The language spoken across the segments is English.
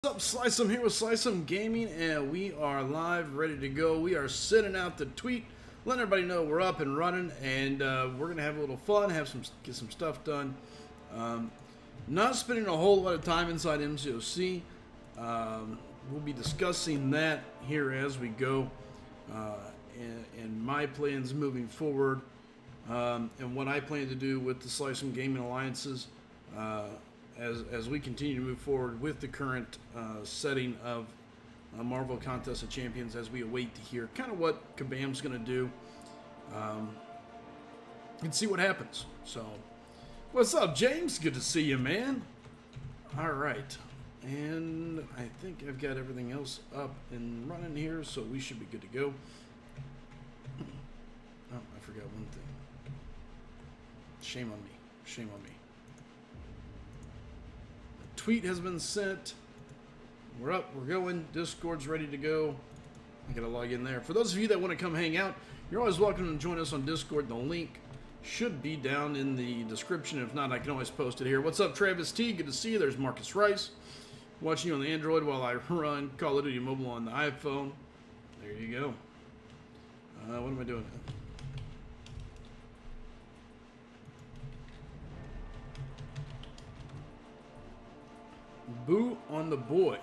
What's up, Slice? I'm here with Slice Gaming, and we are live, ready to go. We are sending out the tweet, letting everybody know we're up and running, and we're gonna have a little fun, get some stuff done. Not spending a whole lot of time inside MCOC. We'll be discussing that here as we go, and my plans moving forward, and what I plan to do with the Slice Gaming alliances. As we continue to move forward with the current setting of Marvel Contest of Champions, as we await to hear kind of what Kabam's going to do, and see what happens. So, what's up, James? Good to see you, man. All right, and I think I've got everything else up and running here, so we should be good to go. Oh, I forgot one thing. Shame on me. Shame on me. Tweet has been sent. We're up, we're going. Discord's ready to go. I gotta log in there. For those of you that want to come hang out, you're always welcome to join us on Discord. The link should be down in the description. If not, I can always post it here. What's up, Travis T? Good to see you. There's Marcus Rice. Watching you on the Android while I run Call of Duty Mobile on the iPhone. There you go. What am I doing? Boo on the boy.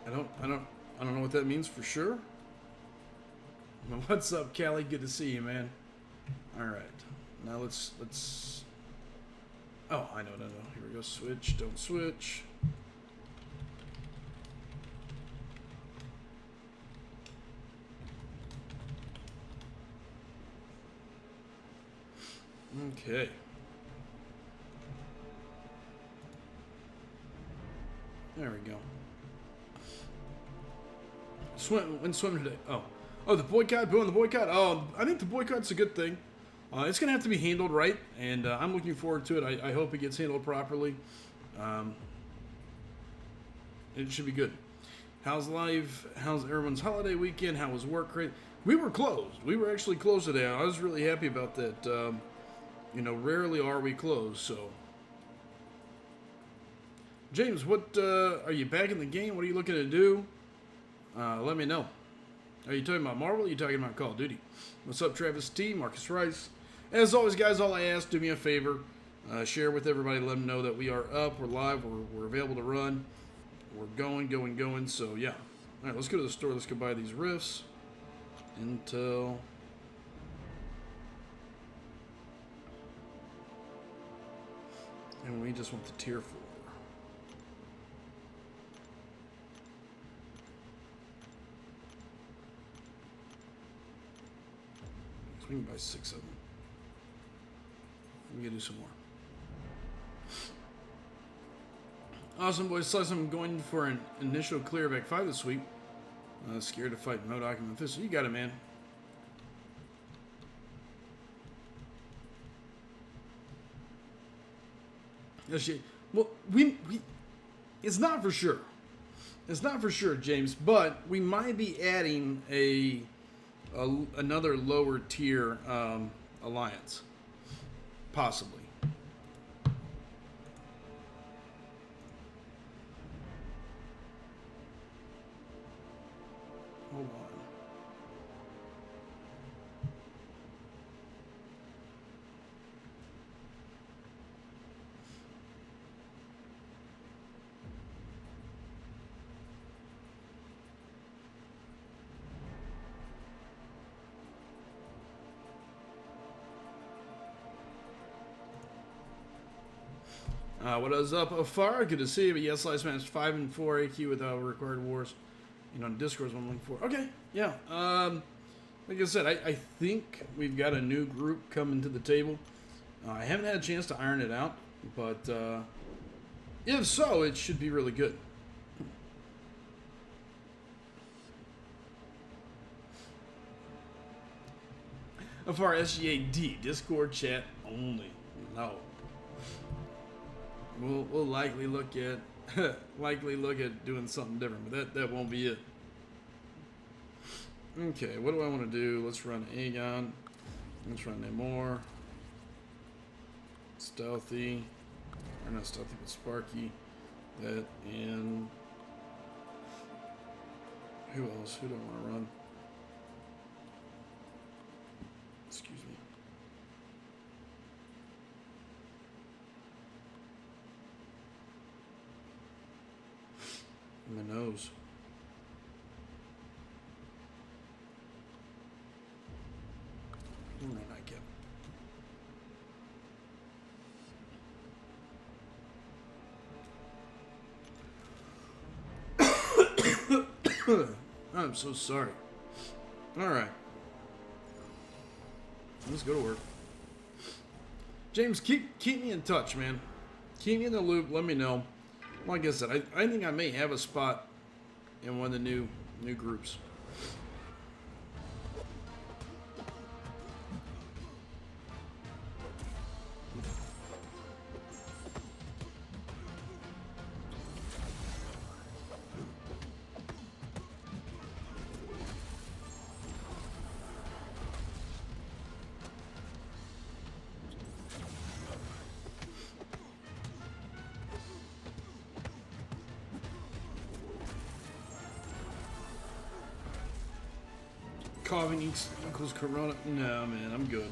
I don't know what that means for sure. What's up, Callie? Good to see you, man. All right, now let's. Oh, I know. Here we go. Switch. Don't switch. Okay. There we go. When swimming today. Oh, the boycott. Boo on the boycott. Oh, I think the boycott's a good thing. It's gonna have to be handled right, and I'm looking forward to it. I hope it gets handled properly. It should be good. How's life? How's everyone's holiday weekend? How was work? We were closed. We were actually closed today. I was really happy about that. Rarely are we closed, so. James, what are you back in the game? What are you looking to do? Let me know. Are you talking about Marvel? Or are you talking about Call of Duty? What's up, Travis T? Marcus Rice. As always, guys, all I ask, do me a favor. Share with everybody. Let them know that we are up. We're live. We're available to run. We're going. So, yeah. All right, let's go to the store. Let's go buy these rifts. Intel. And we just want the tier 4. We can buy 6 of them. We can do some more. Awesome, boys. Slice, I'm going for an initial clear of Act 5 this week. Scared to fight MODOK and Mephisto. You got it, man. Well, it's not for sure. It's not for sure, James, but we might be adding another lower tier alliance, possibly. Hold on. What is up, Afar? Good to see you. But yes, last match 5 and 4 AQ without required wars. Discord is what I'm looking for. Okay, yeah. Like I said, I think we've got a new group coming to the table. I haven't had a chance to iron it out, but if so, it should be really good. Afar SGAD, Discord chat only. No. We'll likely look at doing something different, but that won't be it. Okay, what do I want to do? Let's run Aegon. Let's run Namor. Stealthy. Or not Stealthy, but Sparky. That and Who else? Who do I want to run? Excuse me. My nose. Who might I get? I'm so sorry. Alright. Let's go to work. James, keep me in touch, man. Keep me in the loop. Let me know. Like I said, I think I may have a spot in one of the new groups. Coughing equals corona. No, man, I'm good.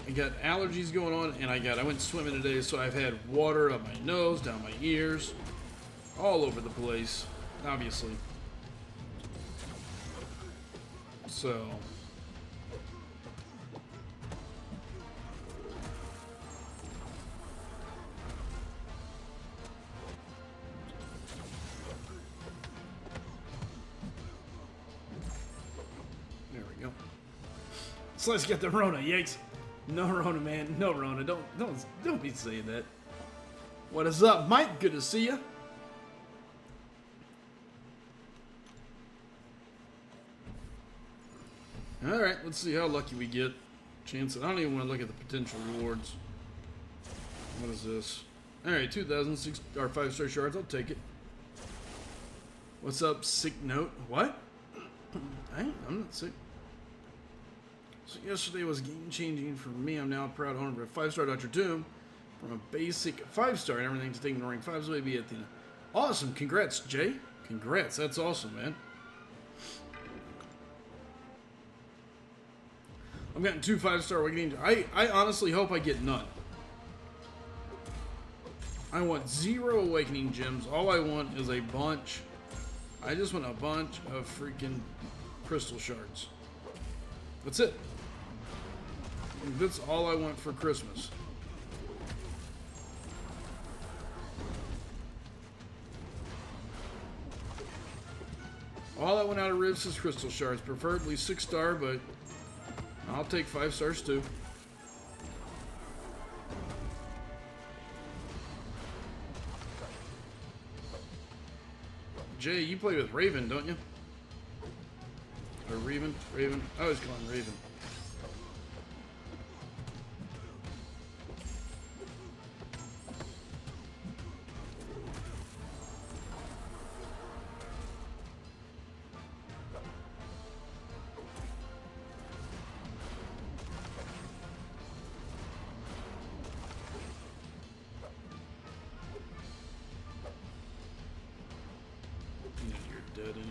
I got allergies going on, and I went swimming today, so I've had water up my nose, down my ears, all over the place, obviously. So there we go. Slice got the Rona, yikes. No Rona, man. No Rona. Don't be saying that. What is up, Mike? Good to see you. Alright, let's see how lucky we get. Chance. I don't even want to look at the potential rewards. What is this? Alright, 2,006 or 5-star shards. I'll take it. What's up, sick note? What? I'm not sick. So yesterday was game-changing for me. I'm now a proud owner of a 5-star Dr. Doom. From a basic 5-star and everything to taking the rank 5 so maybe at the awesome. Congrats, Jay. Congrats. That's awesome, man. I've gotten 2 5-star awakening. I honestly hope I get none. I want 0 awakening gems. All I want is a bunch. I just want a bunch of freaking crystal shards. That's it. That's all I want for Christmas. All I want out of Rifts is crystal shards. Preferably 6-star, but I'll take 5 stars too. Jay, you play with Raven, don't you? Or Raven? Raven? I always call him Raven. Dead anyway.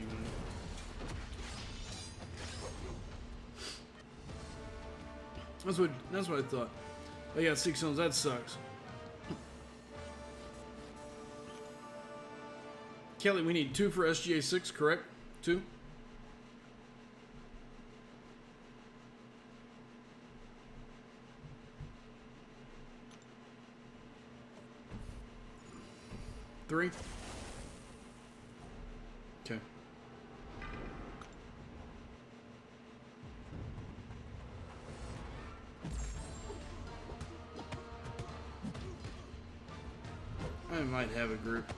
That's what I thought. I got 6 zones. That sucks. Kelly, we need 2 for SGA 6, correct? 2. Three. Okay. I might have a group.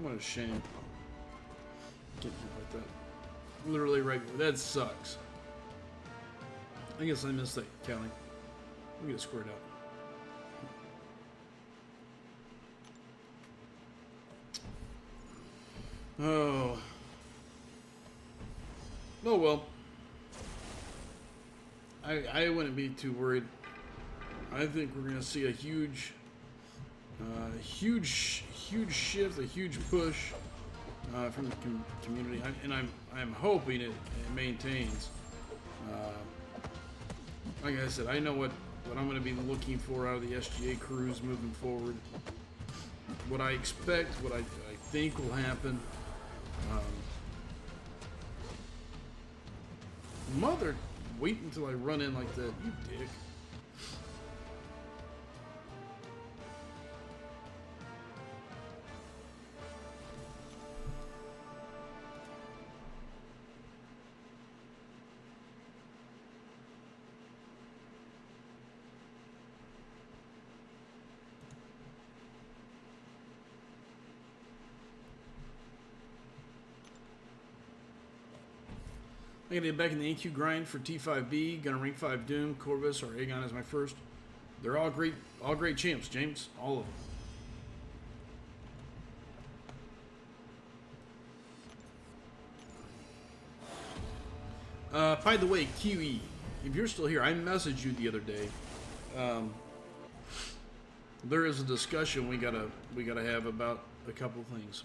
What a shame. Getting hit like that. Literally regular. That sucks. I guess I missed that, Kelly. We get it squared up. Oh. Oh well. I wouldn't be too worried. I think we're going to see a huge shift, a huge push from the community, and I'm hoping it maintains. Like I said, I know what I'm going to be looking for out of the SGA crews moving forward. What I expect, what I think will happen. Mother, wait until I run in like that, you dick. I'm gonna get back in the AQ grind for T5B. Gonna rank 5 Doom, Corvus, or Aegon as my first. They're all great champs, James. All of them. By the way, QE, if you're still here, I messaged you the other day. There is a discussion we gotta have about a couple things.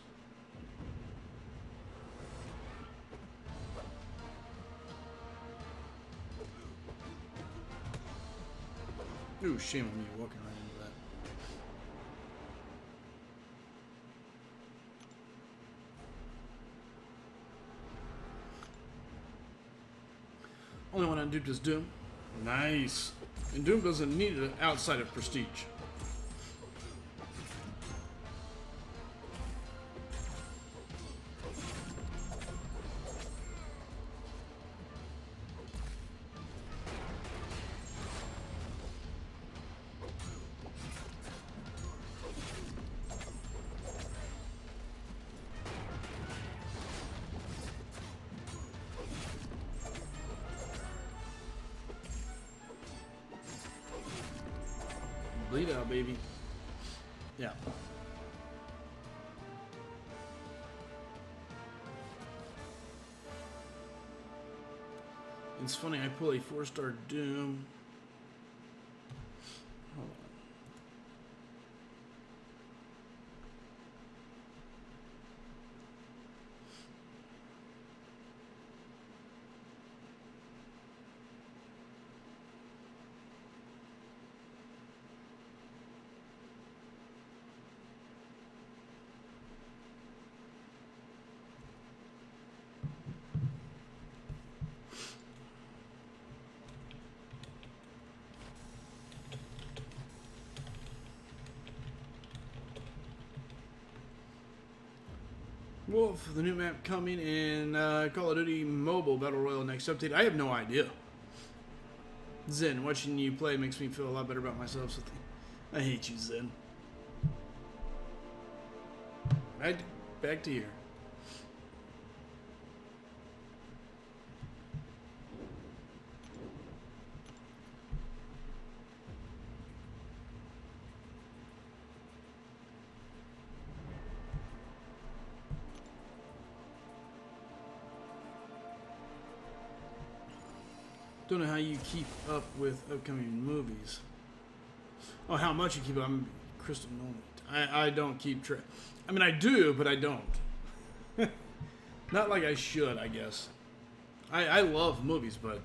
Ooh, shame on me walking right into that. Only one unduped is Doom. Nice. And Doom doesn't need it outside of Prestige. Bleed out, baby. Yeah. It's funny, I pull a 4-star Doom. Hold on. Wolf, the new map coming in Call of Duty Mobile Battle Royale next update. I have no idea. Zen, watching you play makes me feel a lot better about myself. So I hate you, Zen. Right, back to here. Don't know how you keep up with upcoming movies. Oh, how much you keep up? I'm Crystal Nolan. I don't keep track. I mean, I do, but I don't. Not like I should, I guess. I love movies, but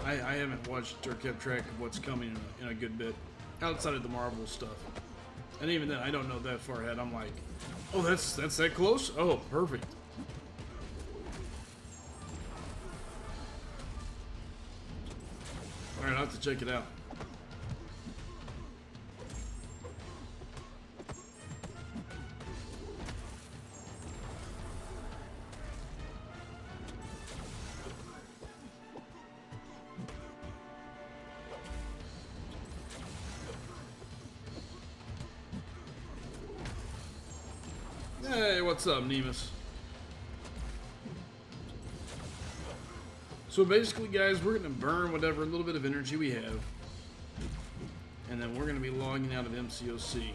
I haven't watched or kept track of what's coming in a good bit. Outside of the Marvel stuff. And even then, I don't know that far ahead. I'm like, oh, that's that close? Oh, perfect. Alright, I'll have to check it out. Hey, what's up, Nemus? So basically, guys, we're going to burn whatever little bit of energy we have. And then we're going to be logging out of MCOC.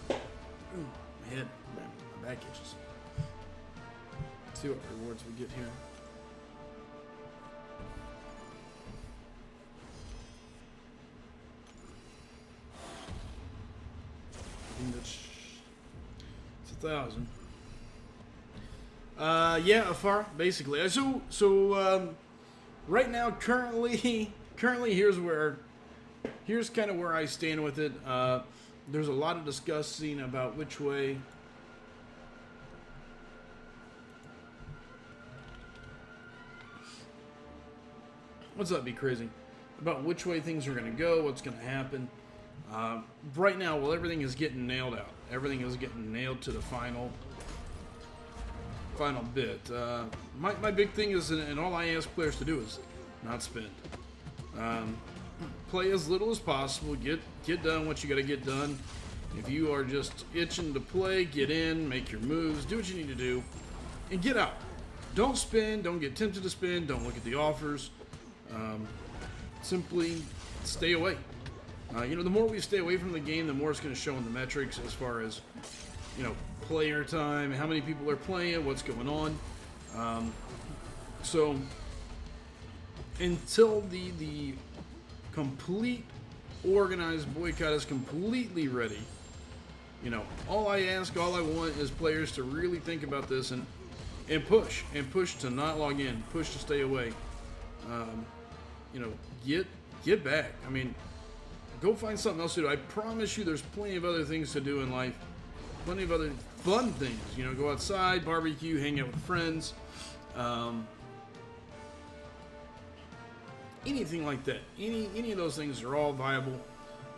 My head, my back itches. Let's see what rewards we get here. It's 1,000. Yeah, afar basically. So right now, currently, here's kind of where I stand with it. There's a lot of discussing about which way. What's up, be crazy? About which way things are going to go, what's going to happen. Right now, well, everything is getting nailed out. Everything is getting nailed to the final bit. My big thing is, and all I ask players to do is not spend. Play as little as possible. Get done what you got to get done. If you are just itching to play, get in, make your moves, do what you need to do, and get out. Don't spend. Don't get tempted to spend. Don't look at the offers. Simply stay away. The more we stay away from the game, the more it's going to show in the metrics as far as, player time, how many people are playing, what's going on. So until the complete organized boycott is completely ready, all I ask, all I want is players to really think about this and push to not log in, push to stay away. Get back. I mean, go find something else to do. I promise you there's plenty of other things to do in life. Plenty of other fun things. Go outside, barbecue, hang out with friends. Anything like that. Any of those things are all viable.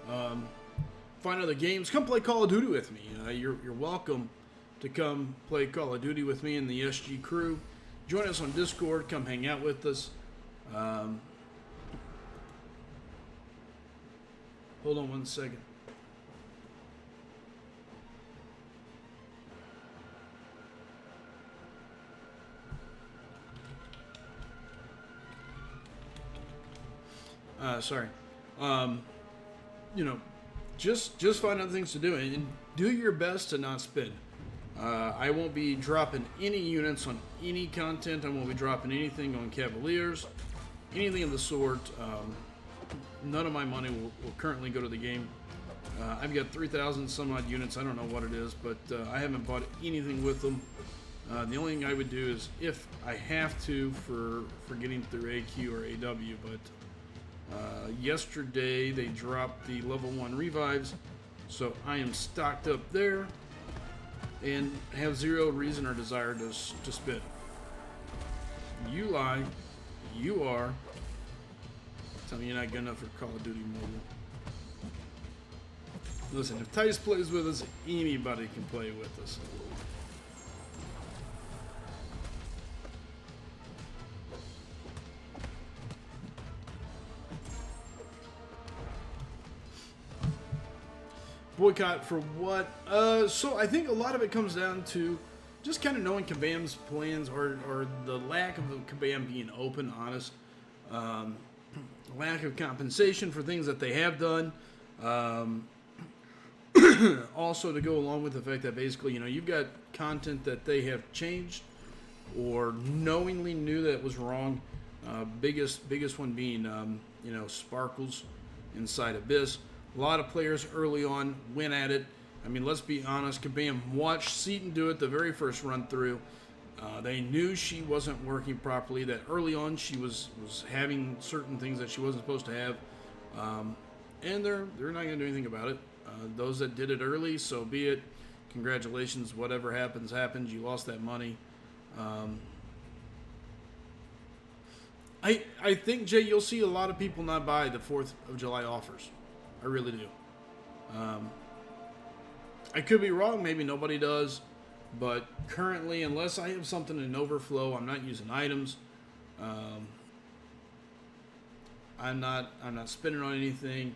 Find other games. Come play Call of Duty with me. You're welcome to come play Call of Duty with me and the SG crew. Join us on Discord. Come hang out with us. Hold on one second. Sorry. Just find other things to do and do your best to not spend. I won't be dropping any units on any content. I won't be dropping anything on Cavaliers, anything of the sort. None of my money will currently go to the game. I've got 3,000 some odd units. I don't know what it is, but I haven't bought anything with them. The only thing I would do is if I have to for getting through AQ or AW, but yesterday they dropped the level 1 revives, so I am stocked up there and have zero reason or desire to spend. You lie. You are. Tell me you're not good enough for Call of Duty Mobile. Listen, if Tice plays with us, anybody can play with us. Boycott for what? So I think a lot of it comes down to just kind of knowing Kabam's plans or the lack of Kabam being open, honest. Lack of compensation for things that they have done. Also, to go along with the fact that basically, you've got content that they have changed or knowingly knew that it was wrong. Biggest one being, Sparkles inside Abyss. A lot of players early on went at it. I mean, let's be honest. Kabam watched Seaton do it the very first run through. They knew she wasn't working properly, that early on she was having certain things that she wasn't supposed to have. And they're not going to do anything about it. Those that did it early, so be it. Congratulations. Whatever happens, happens. You lost that money. I think, Jay, you'll see a lot of people not buy the 4th of July offers. I really do. I could be wrong. Maybe nobody does. But currently, unless I have something in overflow, I'm not using items. I'm not spending on anything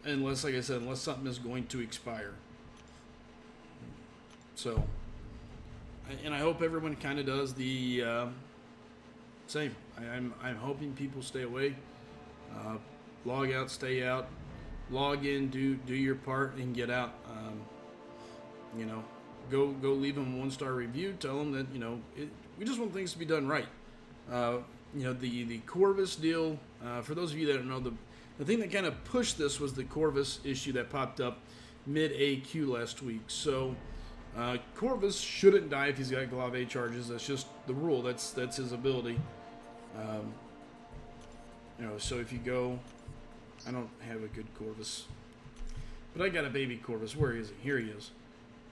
unless, like I said, unless something is going to expire. So, and I hope everyone kind of does the same. I'm hoping people stay away, log out, stay out, log in, do your part, and get out. Go leave them a 1-star review. Tell them that we just want things to be done right. The Corvus deal. For those of you that don't know, the thing that kind of pushed this was the Corvus issue that popped up mid AQ last week. So Corvus shouldn't die if he's got Glave charges. That's just the rule. That's his ability. So if you go, I don't have a good Corvus, but I got a baby Corvus. Where is he? Here he is.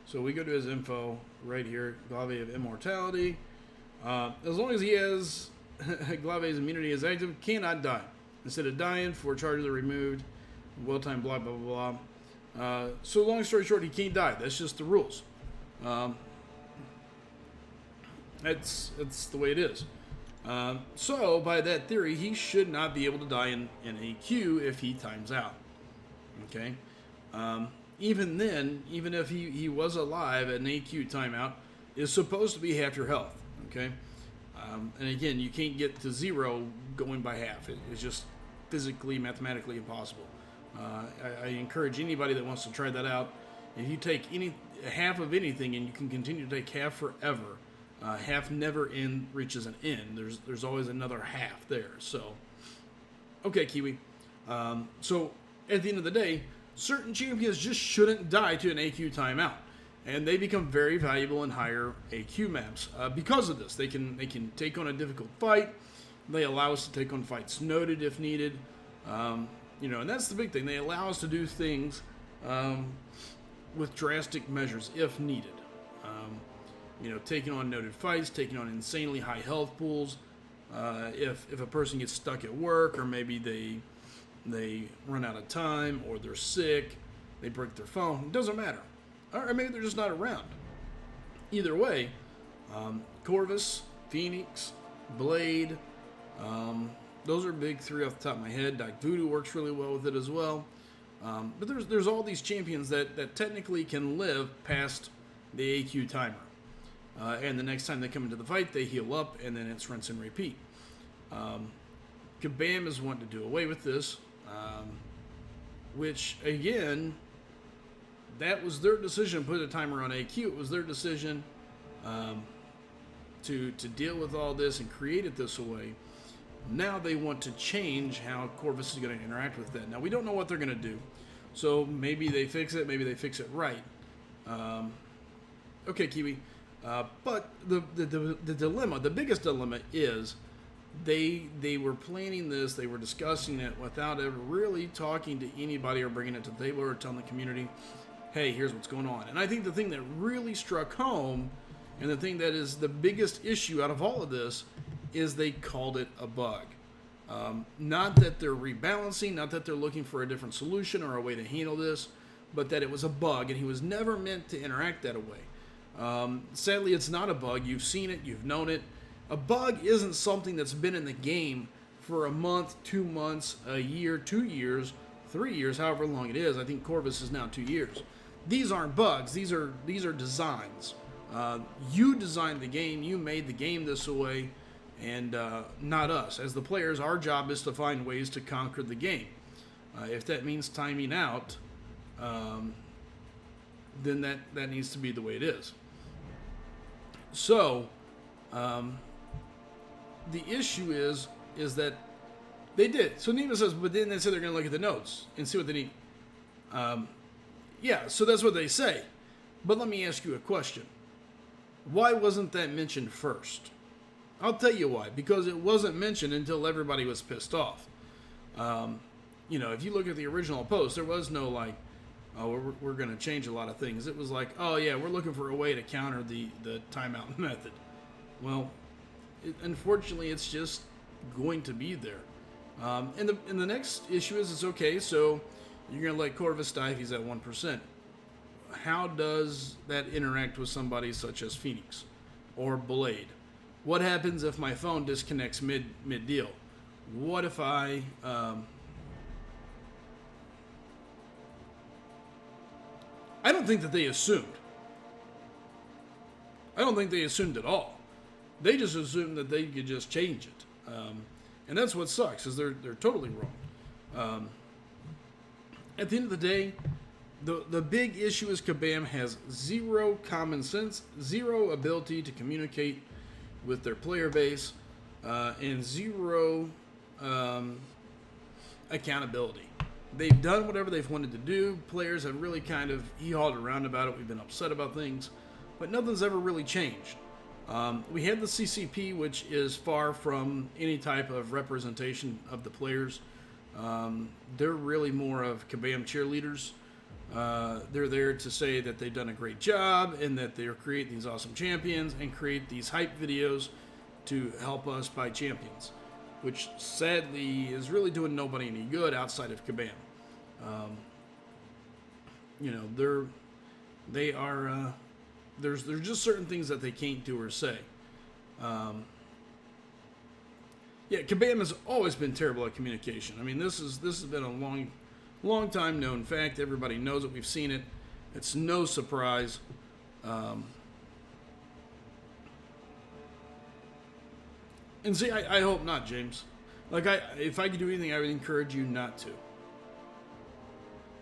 So we go to his info right here. Glave of Immortality. As long as he has Glave's immunity is active, cannot die. Instead of dying, 4 charges are removed. Well-timed, blah, blah, blah, blah. So long story short, he can't die. That's just the rules. That's the way it is. So by that theory, he should not be able to die in AQ if he times out. Okay? Even then, even if he was alive, an AQ timeout is supposed to be half your health. Okay? And again, you can't get to 0 going by half. It's just physically, mathematically impossible. I encourage anybody that wants to try that out. If you take half of anything and you can continue to take half forever, half never reaches an end. There's always another half there. So, okay, Kiwi. So at the end of the day, certain champions just shouldn't die to an AQ timeout. And they become very valuable in higher AQ maps because of this. They can take on a difficult fight. They allow us to take on fights noted if needed. And that's the big thing. They allow us to do things with drastic measures if needed. Taking on noted fights, taking on insanely high health pools. If a person gets stuck at work, or maybe they run out of time, or they're sick, they break their phone. It doesn't matter. Or maybe they're just not around. Either way, Corvus, Phoenix, Blade, those are big 3 off the top of my head. Dyke Voodoo works really well with it as well. But there's all these champions that technically can live past the AQ timer. And the next time they come into the fight, they heal up, and then it's rinse and repeat. Kabam is wanting to do away with this, which, again, that was their decision to put a timer on AQ. It was their decision to deal with all this and create it this way. Now they want to change how Corvus is going to interact with that. Now, we don't know what they're going to do. So maybe they fix it. Maybe they fix it right. Okay, Kiwi. But the dilemma, the biggest dilemma is they were planning this. They were discussing it without ever really talking to anybody or bringing it to the table or telling the community, hey, here's what's going on. And I think the thing that really struck home, and the thing that is the biggest issue out of all of this, is they called it a bug. Not that they're rebalancing, not that they're looking for a different solution or a way to handle this, but that it was a bug, and he was never meant to interact that way. Sadly, it's not a bug. You've seen it. You've known it. A bug isn't something that's been in the game for a month, 2 months, a year, 2 years, 3 years, however long it is. I think Corvus is now 2 years. These aren't bugs. These are designs. You designed the game. You made the game this way, and not us. As the players, our job is to find ways to conquer the game. If that means timing out, then that needs to be the way it is. So, the issue is that they did. So Neva says, but then they said they're going to look at the notes and see what they need. Yeah, so that's what they say. But let me ask you a question. Why wasn't that mentioned first? I'll tell you why. Because it wasn't mentioned until everybody was pissed off. If you look at the original post, there was no like, oh, we're going to change a lot of things. It was like, oh yeah, we're looking for a way to counter the timeout method. Well, unfortunately, it's just going to be there. And the next issue is it's okay, so you're going to let Corvus die if he's at 1%. How does that interact with somebody such as Phoenix or Blade? What happens if my phone disconnects mid-deal? what if I don't think that they assumed. I don't think they assumed at all. They just assumed that they could just change it. And that's what sucks, is they're totally wrong. At the end of the day, the big issue is Kabam has zero common sense, zero ability to communicate with their player base, and zero accountability. They've done whatever they've wanted to do. Players have really kind of hee-hawed around about it. We've been upset about things, but nothing's ever really changed. We had the CCP, which is far from any type of representation of the players. They're really more of Kabam cheerleaders. They're there to say that they've done a great job and that they're creating these awesome champions and create these hype videos to help us buy champions, which sadly is really doing nobody any good outside of Kabam. There's just certain things that they can't do or say. Kabam has always been terrible at communication. I mean, this has been a long time known fact. Everybody knows it. We've seen it. It's no surprise. And see, I hope not, James. Like, if I could do anything, I would encourage you not to.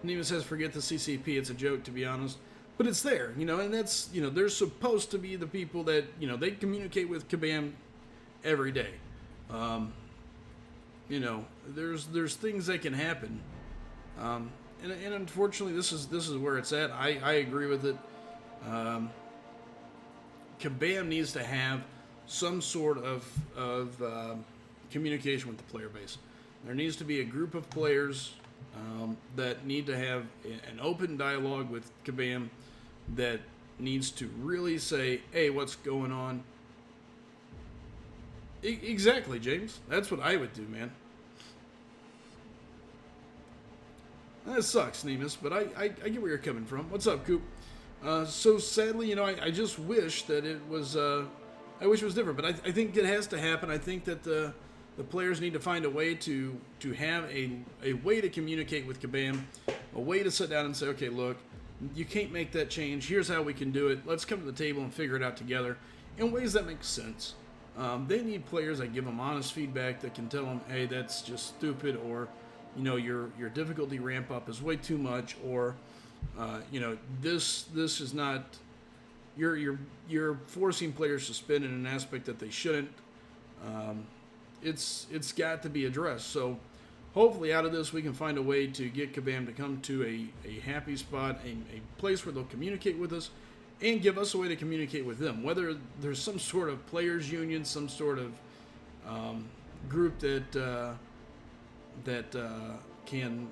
Nima says, forget the CCP. It's a joke, to be honest. But it's there, and that's, they're supposed to be the people that, they communicate with Kabam every day. There's things that can happen. And unfortunately, this is where it's at. I agree with it. Kabam needs to have some sort of communication with the player base. There needs to be a group of players that need to have an open dialogue with Kabam that needs to really say, hey, what's going on? Exactly, James. That's what I would do, man. That sucks, Nemus, but I get where you're coming from. What's up, Coop? So sadly, I just wish that it was, I wish it was different, but I think it has to happen. I think that the players need to find a way to have a way to communicate with Kabam, a way to sit down and say, okay, look, you can't make that change. Here's how we can do it. Let's come to the table and figure it out together in ways that make sense. They need players that give them honest feedback that can tell them, hey, that's just stupid, or, your difficulty ramp up is way too much, or, this is not, you're forcing players to spin in an aspect that they shouldn't. It's got to be addressed. So hopefully out of this we can find a way to get Kabam to come to a happy spot, a place where they'll communicate with us and give us a way to communicate with them. Whether there's some sort of players union, some sort of group that can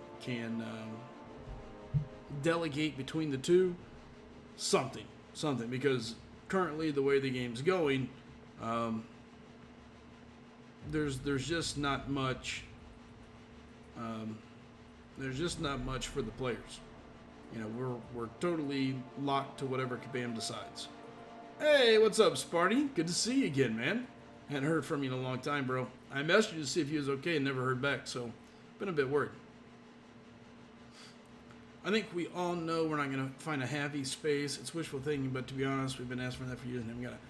delegate between the two, something, because currently the way the game's going, there's just not much. There's just not much for the players. We're totally locked to whatever Kabam decides. Hey, what's up, Sparty? Good to see you again, man. Hadn't heard from you in a long time, bro. I messaged you to see if you was okay and never heard back, so been a bit worried. I think we all know we're not going to find a happy space. It's wishful thinking, but to be honest, we've been asking for that for years and haven't got it.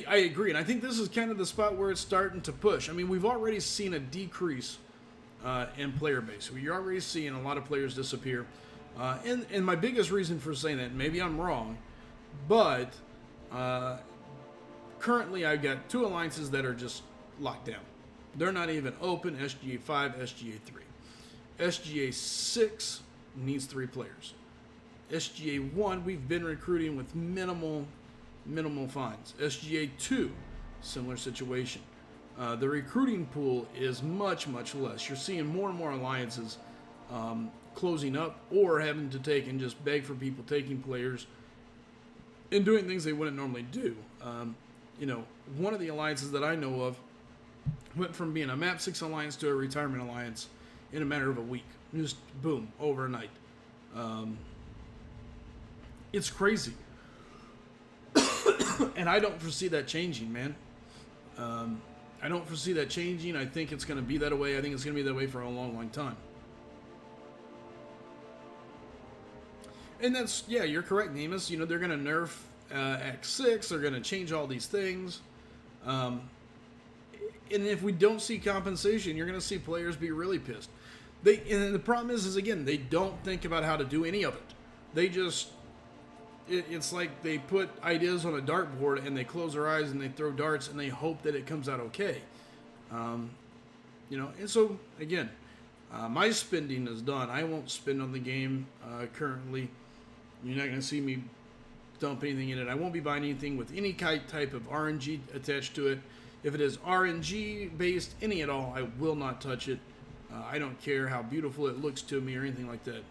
I agree, and I think this is kind of the spot where it's starting to push. I mean, we've already seen a decrease in player base. We're already seeing a lot of players disappear. And my biggest reason for saying that, maybe I'm wrong, but currently I've got two alliances that are just locked down. They're not even open, SGA 5, SGA 3. SGA 6 needs 3 players. SGA 1, we've been recruiting with minimal fines. SGA 2, similar situation. The recruiting pool is much less. You're seeing more and more alliances closing up or having to take and just beg for people taking players and doing things they wouldn't normally do. One of the alliances that I know of went from being a Map 6 alliance to a retirement alliance in a matter of a week. Just boom, overnight. It's crazy. And I don't foresee that changing, man. I don't foresee that changing. I think it's going to be that way. I think it's going to be that way for a long, long time. And that's, yeah, you're correct, Nemus. You know, they're going to nerf Act 6. They're going to change all these things. And if we don't see compensation, you're going to see players be really pissed. And the problem is again, they don't think about how to do any of it. They just, it's like they put ideas on a dartboard and they close their eyes and they throw darts and they hope that it comes out okay. You know, and so, again, my spending is done. I won't spend on the game currently. You're not going to see me dump anything in it. I won't be buying anything with any type of RNG attached to it. If it is RNG based, any at all, I will not touch it. I don't care how beautiful it looks to me or anything like that.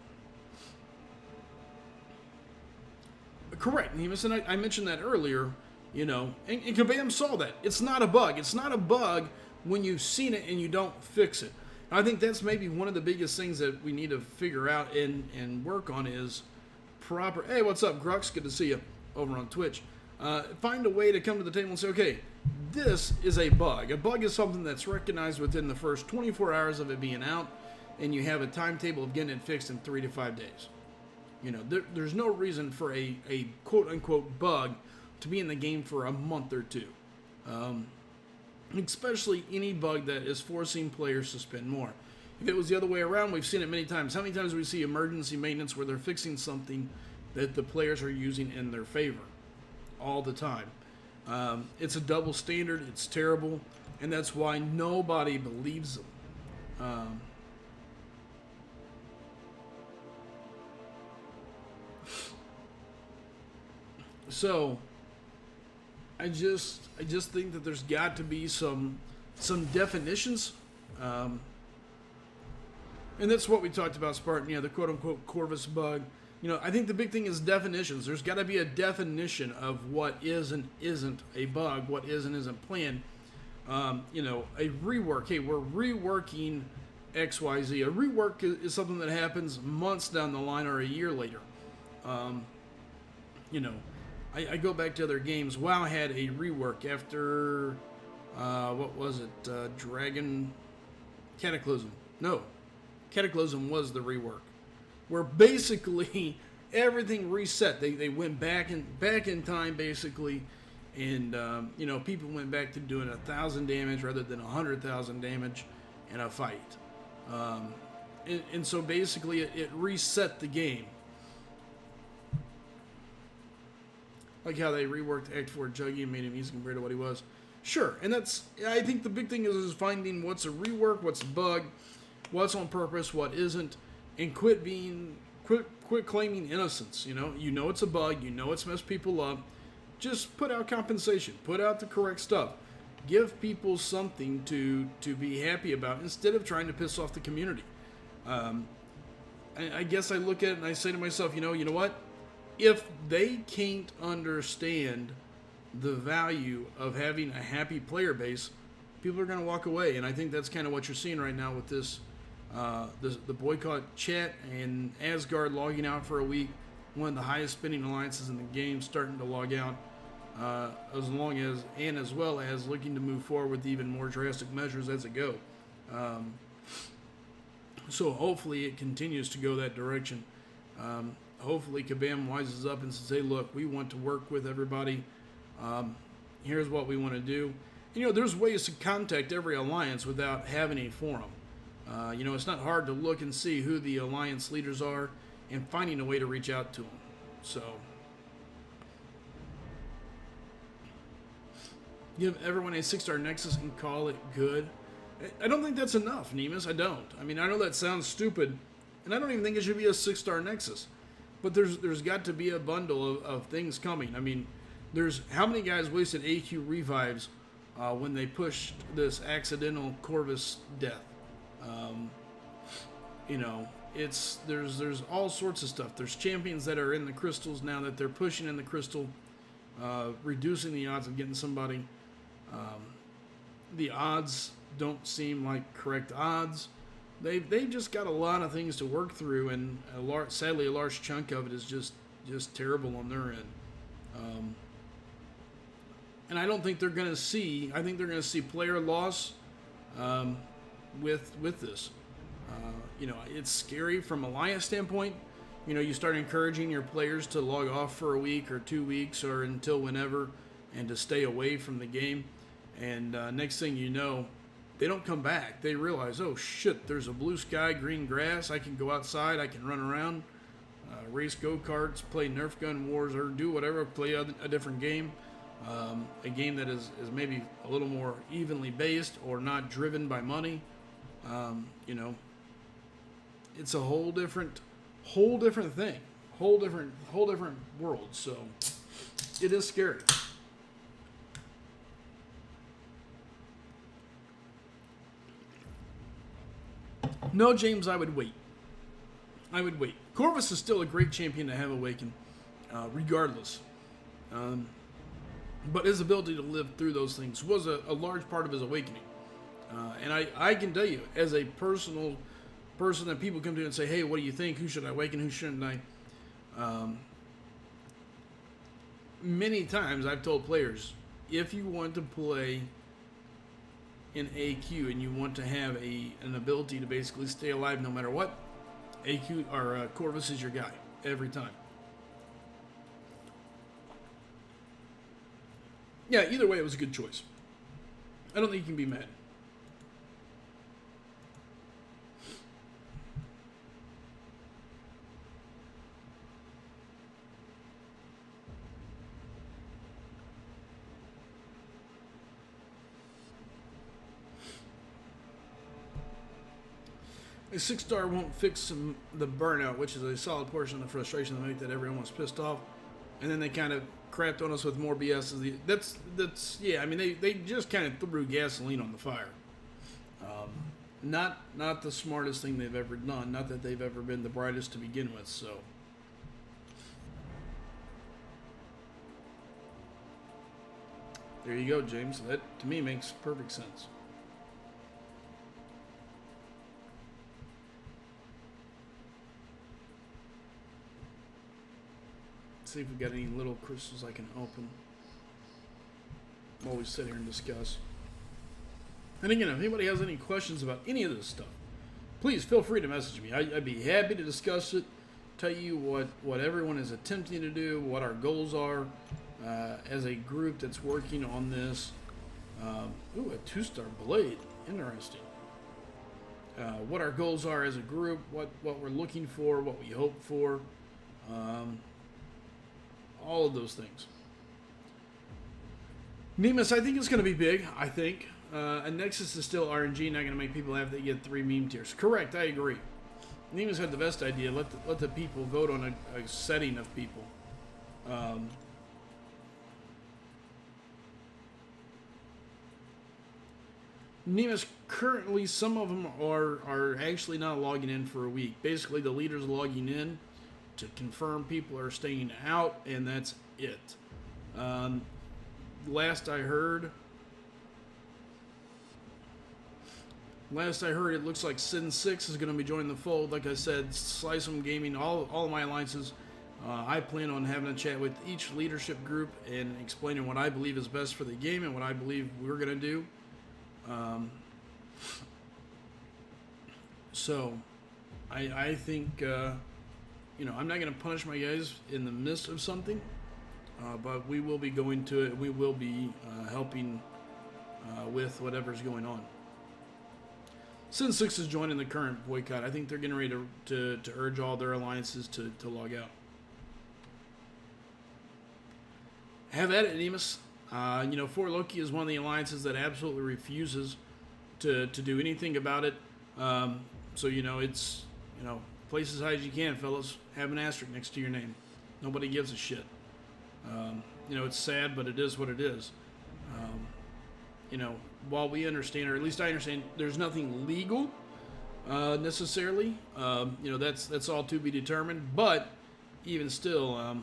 Correct, Nemus, and I mentioned that earlier, you know, and Kabam saw that. It's not a bug. It's not a bug when you've seen it and you don't fix it. I think that's maybe one of the biggest things that we need to figure out and work on is proper... Hey, what's up, Grux? Good to see you over on Twitch. Find a way to come to the table and say, okay, this is a bug. A bug is something that's recognized within the first 24 hours of it being out, and you have a timetable of getting it fixed in 3 to 5 days. You know, there's no reason for a quote-unquote bug to be in the game for a month or two. Especially any bug that is forcing players to spend more. If it was the other way around, we've seen it many times. How many times do we see emergency maintenance where they're fixing something that the players are using in their favor? All the time. It's a double standard. It's terrible. And that's why nobody believes them. So, I just think that there's got to be some definitions. And that's what we talked about, Spartan. Yeah, the quote-unquote Corvus bug. You know, I think the big thing is definitions. There's got to be a definition of what is and isn't a bug, what is and isn't planned. You know, a rework. Hey, we're reworking XYZ. A rework is something that happens months down the line or a year later. You know, I go back to other games. WoW had a rework after, what was it? Dragon Cataclysm. No, Cataclysm was the rework, where basically everything reset. They went back in time basically, and you know, people went back to doing 1,000 damage rather than 100,000 damage in a fight. And so basically it reset the game. Like how they reworked Act 4 Juggy and made him easy compared to what he was. Sure, and that's, I think the big thing is finding what's a rework, what's a bug, what's on purpose, what isn't, and quit claiming innocence. You know it's a bug, you know it's messed people up. Just put out compensation, put out the correct stuff. Give people something to be happy about instead of trying to piss off the community. I guess I look at it and I say to myself, you know what? If they can't understand the value of having a happy player base, people are going to walk away. And I think that's kind of what you're seeing right now with this, the boycott chat and Asgard logging out for a week. One of the highest spending alliances in the game starting to log out, as well as looking to move forward with even more drastic measures as it go. So hopefully it continues to go that direction. Hopefully Kabam wises up and says, hey, look, we want to work with everybody. Here's what we want to do. You know, there's ways to contact every alliance without having a forum. You know, it's not hard to look and see who the alliance leaders are and finding a way to reach out to them. So, give everyone a 6-star Nexus and call it good. I don't think that's enough, Nemus. I don't. I mean, I know that sounds stupid, and I don't even think it should be a 6-star Nexus. But there's got to be a bundle of things coming. I mean, there's how many guys wasted AQ revives when they pushed this accidental Corvus death? You know, there's all sorts of stuff. There's champions that are in the crystals now that they're pushing in the crystal, reducing the odds of getting somebody. The odds don't seem like correct odds. They've just got a lot of things to work through, and sadly a large chunk of it is just terrible on their end. And I don't think they're going to see. I think they're going to see player loss with this. It's scary from Alliance standpoint. You start encouraging your players to log off for a week or 2 weeks or until whenever, and to stay away from the game. And next thing you know, they don't come back. They realize, oh shit, there's a blue sky, green grass. I can go outside. I can run around, race go-karts, play Nerf gun wars, or do whatever. Play a different game. A game that is maybe a little more evenly based or not driven by money. It's a whole different thing, whole different world. So it is scary. No, James, I would wait. Corvus is still a great champion to have awaken, regardless. But his ability to live through those things was a large part of his awakening. And I can tell you, as a personal person that people come to and say, hey, what do you think? Who should I awaken? Who shouldn't I? Many times I've told players, if you want to play in AQ and you want to have an ability to basically stay alive no matter what, AQ or Corvus is your guy every time. Yeah, either way, it was a good choice. I don't think you can be mad. A 6-star won't fix the burnout, which is a solid portion of the frustration that make that everyone was pissed off, and then they kind of crapped on us with more BS. That's yeah. I mean, they just kind of threw gasoline on the fire. Not the smartest thing they've ever done. Not that they've ever been the brightest to begin with. So there you go, James. That to me makes perfect sense. See if we got any little crystals I can open while we sit here and discuss. And again, if anybody has any questions about any of this stuff, please feel free to message me. I'd be happy to discuss it, tell you what everyone is attempting to do, what our goals are as a group that's working on this. Ooh, a 2-star blade. Interesting. What our goals are as a group, what we're looking for, what we hope for. All of those things. Nemus, I think it's going to be big. I think. And Nexus is still RNG, not going to make people have to get 3 meme tiers. Correct, I agree. Nemus had the best idea. Let the people vote on a setting of people. Nemus, currently, some of them are actually not logging in for a week. Basically, the leader's logging in to confirm people are staying out, and that's it. Last I heard, it looks like Sin 6 is going to be joining the fold. Like I said, Slice'em Gaming, all of my alliances, I plan on having a chat with each leadership group and explaining what I believe is best for the game and what I believe we're going to do. So, I think... I'm not going to punish my guys in the midst of something, but we will be going to it. We will be helping with whatever's going on. Sin 6 is joining the current boycott. I think they're getting ready to urge all their alliances to log out. Have at it, Nemus. Fort Loki is one of the alliances that absolutely refuses to do anything about it. So, it's, place as high as you can, fellas. Have an asterisk next to your name. Nobody gives a shit. It's sad, but it is what it is. While we understand, or at least I understand, there's nothing legal necessarily. That's all to be determined. But even still,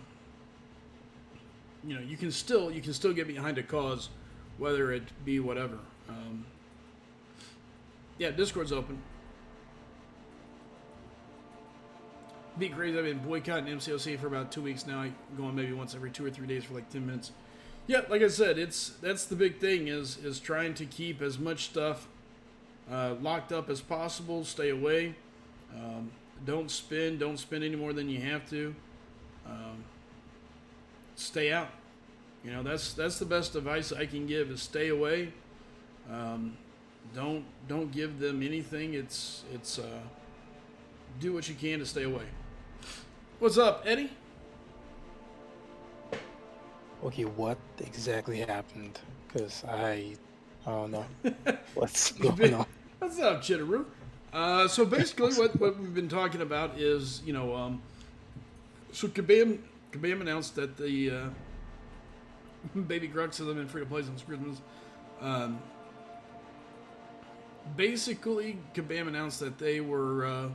you can still get behind a cause, whether it be whatever. Discord's open. Be crazy. I've been boycotting MCOC for about 2 weeks now. I go on maybe once every 2 or 3 days for like 10 minutes. Yeah, like I said, that's the big thing is trying to keep as much stuff locked up as possible. Stay away. Don't spend any more than you have to. Um, Stay out. That's the best advice I can give is stay away. Um, don't give them anything. It's do what you can to stay away. What's up, Eddie? Okay, what exactly happened? Because I don't know what's going on. What's up, Chitteroo? So basically, what we've been talking about is, so Kabam announced that the Baby Crux has been free to play since Christmas. Basically, Kabam announced that they were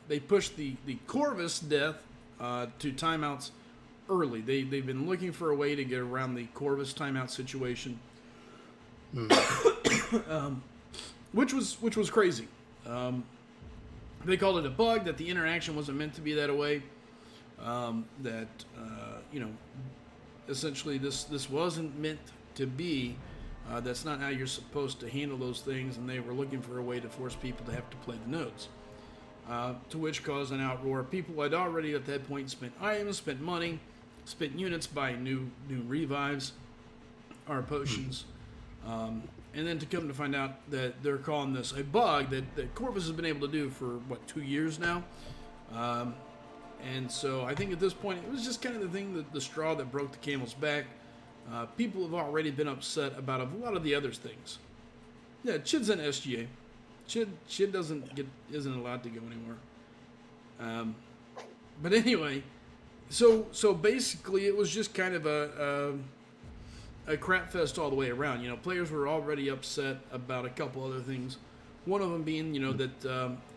they pushed the Corvus death to timeouts early. They've been looking for a way to get around the Corvus timeout situation, which was crazy. They called it a bug, that the interaction wasn't meant to be that way. That essentially this wasn't meant to be. That's not how you're supposed to handle those things, and they were looking for a way to force people to have to play the nodes. To which caused an outroar. People had already at that point spent items, spent money, spent units buying new revives or potions. And then to come to find out that they're calling this a bug that Corvus has been able to do for, 2 years now? And so I think at this point, it was just kind of the thing, the straw that broke the camel's back. People have already been upset about a lot of the other things. Yeah, Chid's an SGA. Chid isn't allowed to go anywhere. But anyway, so basically it was just kind of a crap fest all the way around. Players were already upset about a couple other things. One of them being, that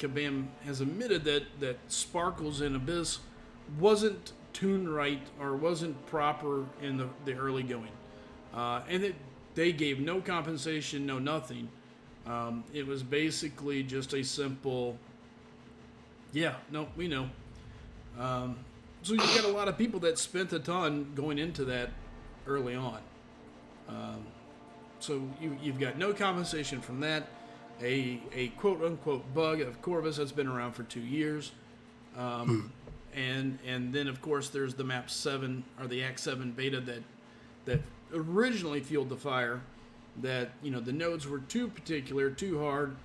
Kabam has admitted that Sparkles in Abyss wasn't tuned right or wasn't proper in the early going. And they gave no compensation, no nothing. It was basically just a simple, we know. So you've got a lot of people that spent a ton going into that early on. So you've got no compensation from that. A quote-unquote bug of Corvus that's been around for 2 years. And then, of course, there's the Map 7, or the Act 7 beta that originally fueled the fire. That, the nodes were too particular, too hard,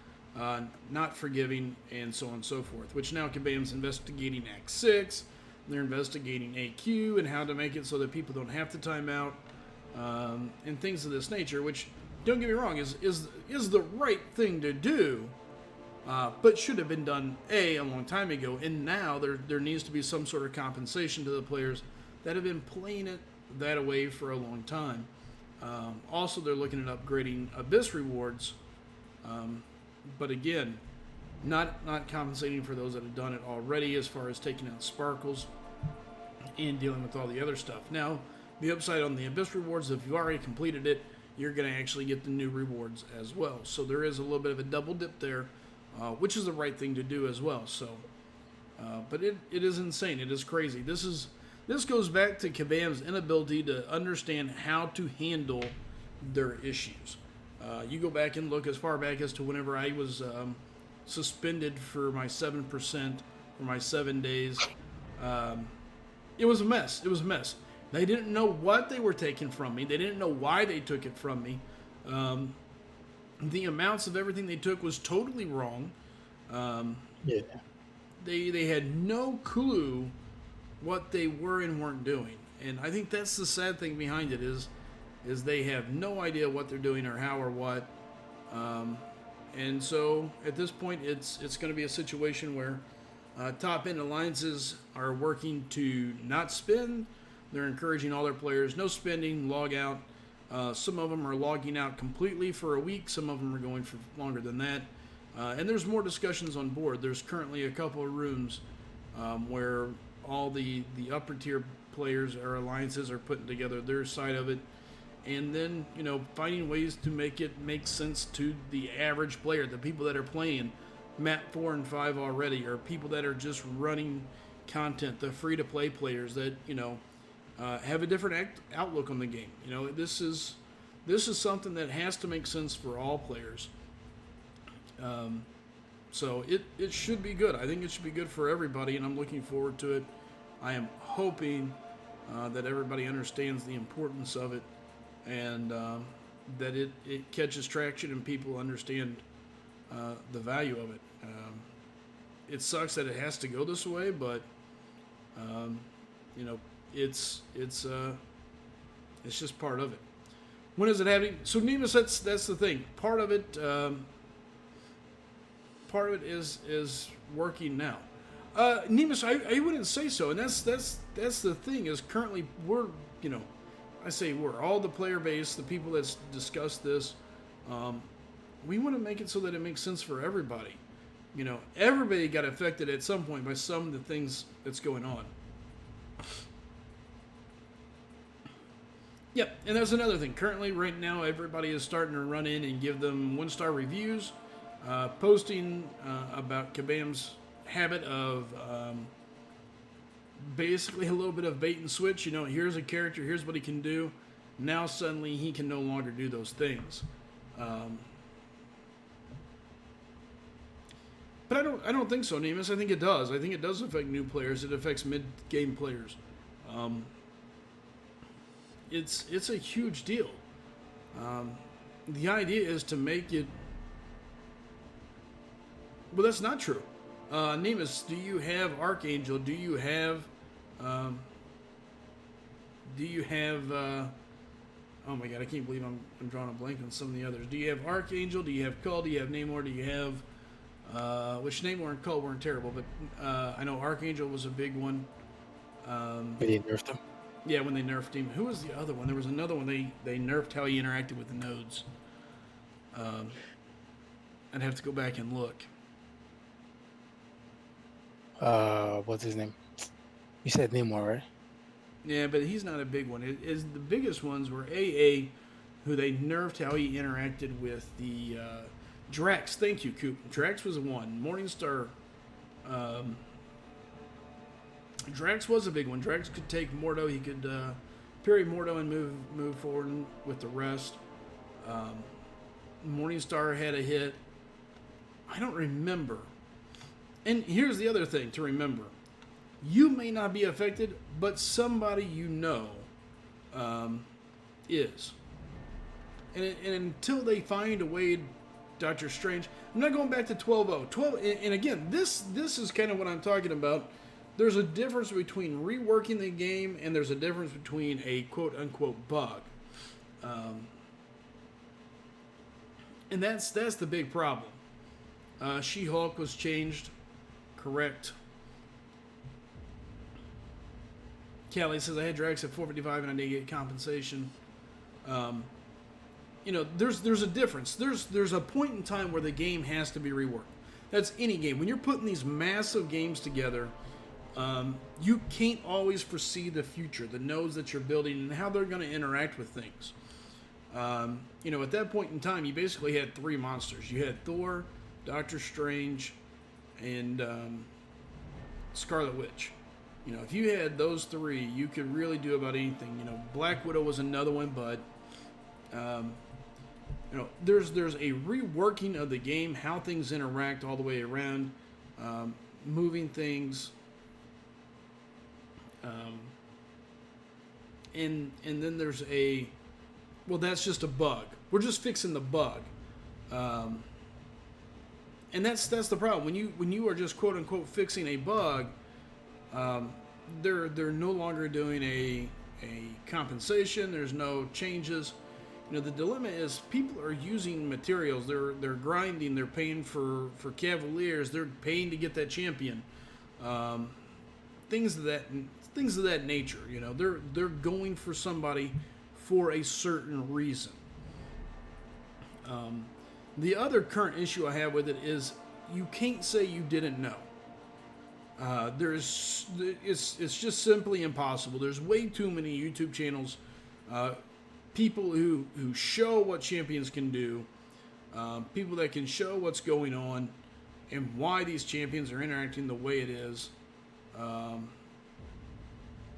not forgiving, and so on and so forth. Which now Kabam's investigating Act 6. They're investigating AQ and how to make it so that people don't have to time out. And things of this nature, which, don't get me wrong, is the right thing to do, but should have been done a long time ago. And now there needs to be some sort of compensation to the players that have been playing it that way for a long time. Also, they're looking at upgrading Abyss rewards, but again, not compensating for those that have done it already, as far as taking out Sparkles and dealing with all the other stuff. Now, the upside on the Abyss rewards, if you've already completed it, you're going to actually get the new rewards as well. So there is a little bit of a double dip there, which is the right thing to do as well. So, but it is insane. It is crazy. This goes back to Kabam's inability to understand how to handle their issues. You go back and look as far back as to whenever I was suspended for my 7% for my 7 days. It was a mess. It was a mess. They didn't know what they were taking from me. They didn't know why they took it from me. The amounts of everything they took was totally wrong. They had no clue what they were and weren't doing. And I think that's the sad thing behind it is they have no idea what they're doing or how or what. And so at this point, it's going to be a situation where top-end alliances are working to not spend. They're encouraging all their players, no spending, log out. Some of them are logging out completely for a week. Some of them are going for longer than that. And there's more discussions on board. There's currently a couple of rooms where all the upper tier players or alliances are putting together their side of it. And then, finding ways to make it make sense to the average player, the people that are playing map 4 and 5 already, or people that are just running content, the free-to-play players that, have a different outlook on the game. You know, this is something that has to make sense for all players. So it should be good. I think it should be good for everybody, and I'm looking forward to it. I am hoping that everybody understands the importance of it, and that it catches traction and people understand the value of it. It sucks that it has to go this way, but you know, it's just part of it. When is it happening? So Nemus, that's the thing. Part of it is working now. Nemus, I wouldn't say so, and that's the thing. Is currently we're, you know, I say we're all the player base, the people that's discussed this. We want to make it so that it makes sense for everybody. You know, everybody got affected at some point by some of the things that's going on. Yep, and that's another thing. Currently, right now, everybody is starting to run in and give them 1-star reviews, posting about Kabam's habit of basically a little bit of bait and switch. You know, here's a character, here's what he can do. Now suddenly he can no longer do those things. But I don't think so, Nemus. I think it does. I think it does affect new players. It affects mid-game players. It's a huge deal. The idea is to make it. Well, that's not true. Nemus, do you have Archangel? Do you have? Oh my God, I can't believe I'm drawing a blank on some of the others. Do you have Archangel? Do you have Cull? Do you have Namor? Do you have? Which Namor and Cull weren't terrible, but I know Archangel was a big one. But they nerfed him. Yeah, when they nerfed him. Who was the other one? There was another one. They nerfed how he interacted with the nodes. I'd have to go back and look. What's his name? You said Namor, right? Yeah, but he's not a big one. The biggest ones were AA, who they nerfed how he interacted with the Drax. Thank you, Coop. Drax was one. Morningstar. Drax was a big one. Drax could take Mordo. He could parry Mordo and move forward with the rest. Morningstar had a hit. I don't remember. And here's the other thing to remember. You may not be affected, but somebody you know is. And until they find a way, Doctor Strange, I'm not going back to 12.0. And again, this is kind of what I'm talking about. There's a difference between reworking the game and there's a difference between a quote-unquote bug. And that's the big problem. She-Hulk was changed, correct. Callie says, I had Drax at 455 and I didn't get compensation. You know, there's a difference. There's a point in time where the game has to be reworked. That's any game. When you're putting these massive games together, you can't always foresee the future, the nodes that you're building, and how they're going to interact with things. You know, at that point in time, you basically had three monsters. You had Thor, Doctor Strange, and Scarlet Witch. You know, if you had those three, you could really do about anything. You know, Black Widow was another one, but you know, there's a reworking of the game, how things interact all the way around, moving things. And then there's well, that's just a bug. We're just fixing the bug. And that's the problem. When you are just quote unquote fixing a bug, they're no longer doing a compensation. There's no changes. You know, the dilemma is people are using materials. They're grinding. They're paying for Cavaliers. They're paying to get that champion. Things of that nature. You know, they're going for somebody for a certain reason. The other current issue I have with it is you can't say you didn't know. It's just simply impossible. There's way too many YouTube channels, people who show what champions can do, people that can show what's going on, and why these champions are interacting the way it is.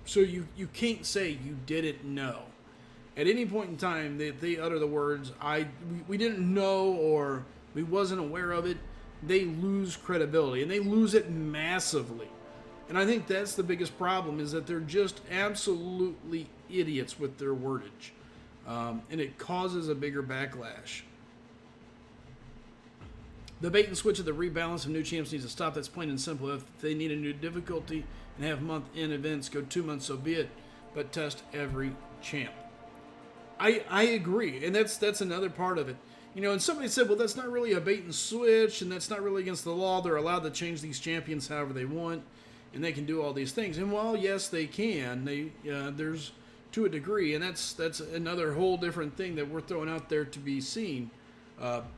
So you can't say you didn't know. At any point in time, they utter the words, we didn't know or we wasn't aware of it, they lose credibility, and they lose it massively. And I think that's the biggest problem, is that they're just absolutely idiots with their wordage. And it causes a bigger backlash. The bait and switch of the rebalance of new champs needs to stop. That's plain and simple. If they need a new difficulty and have month-end events, go 2 months, so be it. But test every champ. I agree, and that's another part of it. You know, and somebody said, well, that's not really a bait and switch, and that's not really against the law. They're allowed to change these champions however they want, and they can do all these things. And while, yes, they can, there's to a degree, and that's another whole different thing that we're throwing out there to be seen.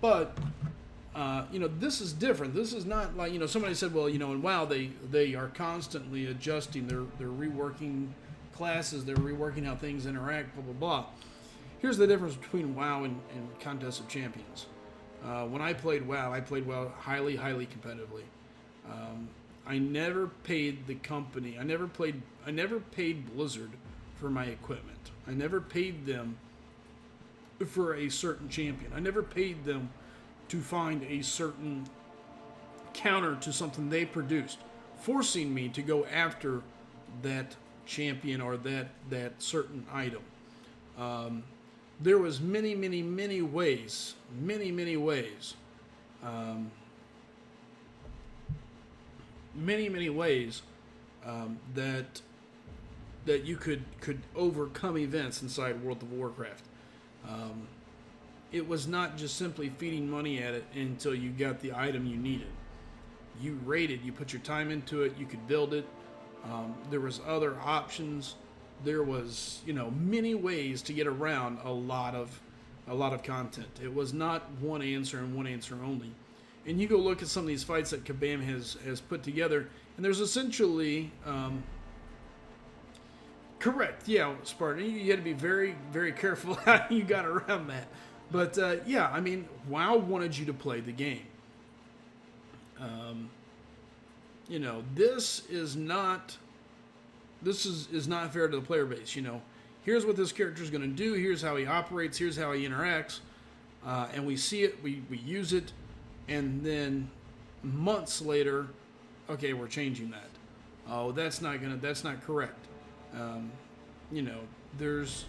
But this is different. This is not like, somebody said, well, in WoW, they are constantly adjusting. They're reworking classes. They're reworking how things interact, blah, blah, blah. Here's the difference between WoW and Contest of Champions. When I played WoW highly, highly competitively. I never paid the company. I never paid Blizzard for my equipment. I never paid them for a certain champion. I never paid them to find a certain counter to something they produced, forcing me to go after that champion or that certain item. There was many ways that you could overcome events inside World of Warcraft. It was not just simply feeding money at it until you got the item you needed. You raided, you put your time into it, you could build it. There was other options. There was, many ways to get around a lot of content. It was not one answer and one answer only. And you go look at some of these fights that Kabam has put together, and there's essentially correct, yeah, Spartan. You had to be very, very careful how you got around that. But WoW wanted you to play the game. This is not fair to the player base. Here's what this character is going to do. Here's how he operates. Here's how he interacts. And we see it. We use it. And then months later, okay, we're changing that. Oh, that's not correct. It's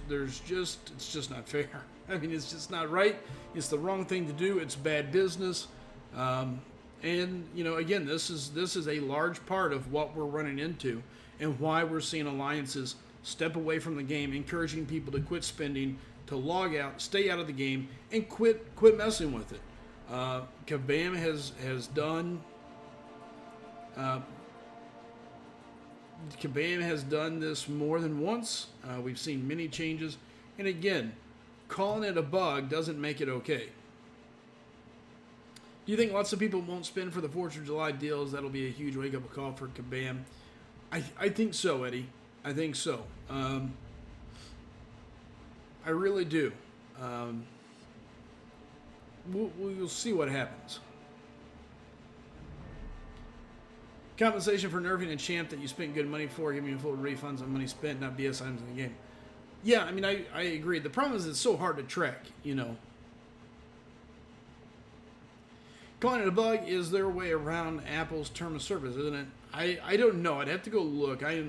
just not fair. It's just not right. It's the wrong thing to do. It's bad business. And again, this is a large part of what we're running into and why we're seeing alliances step away from the game, encouraging people to quit spending, to log out, stay out of the game, and quit messing with it. Kabam has done this more than once. We've seen many changes, and again, calling it a bug doesn't make it okay. Do you think lots of people won't spend for the 4th of July deals? That'll be a huge wake-up call for Kabam. I think so, Eddie. I think so. I really do. We'll see what happens. Compensation for nerfing a champ that you spent good money for. Give me full refunds on money spent, not BS items in the game. Yeah, I agree. The problem is it's so hard to track, Calling it a bug is their way around Apple's term of service, isn't it? I don't know. I'd have to go look. I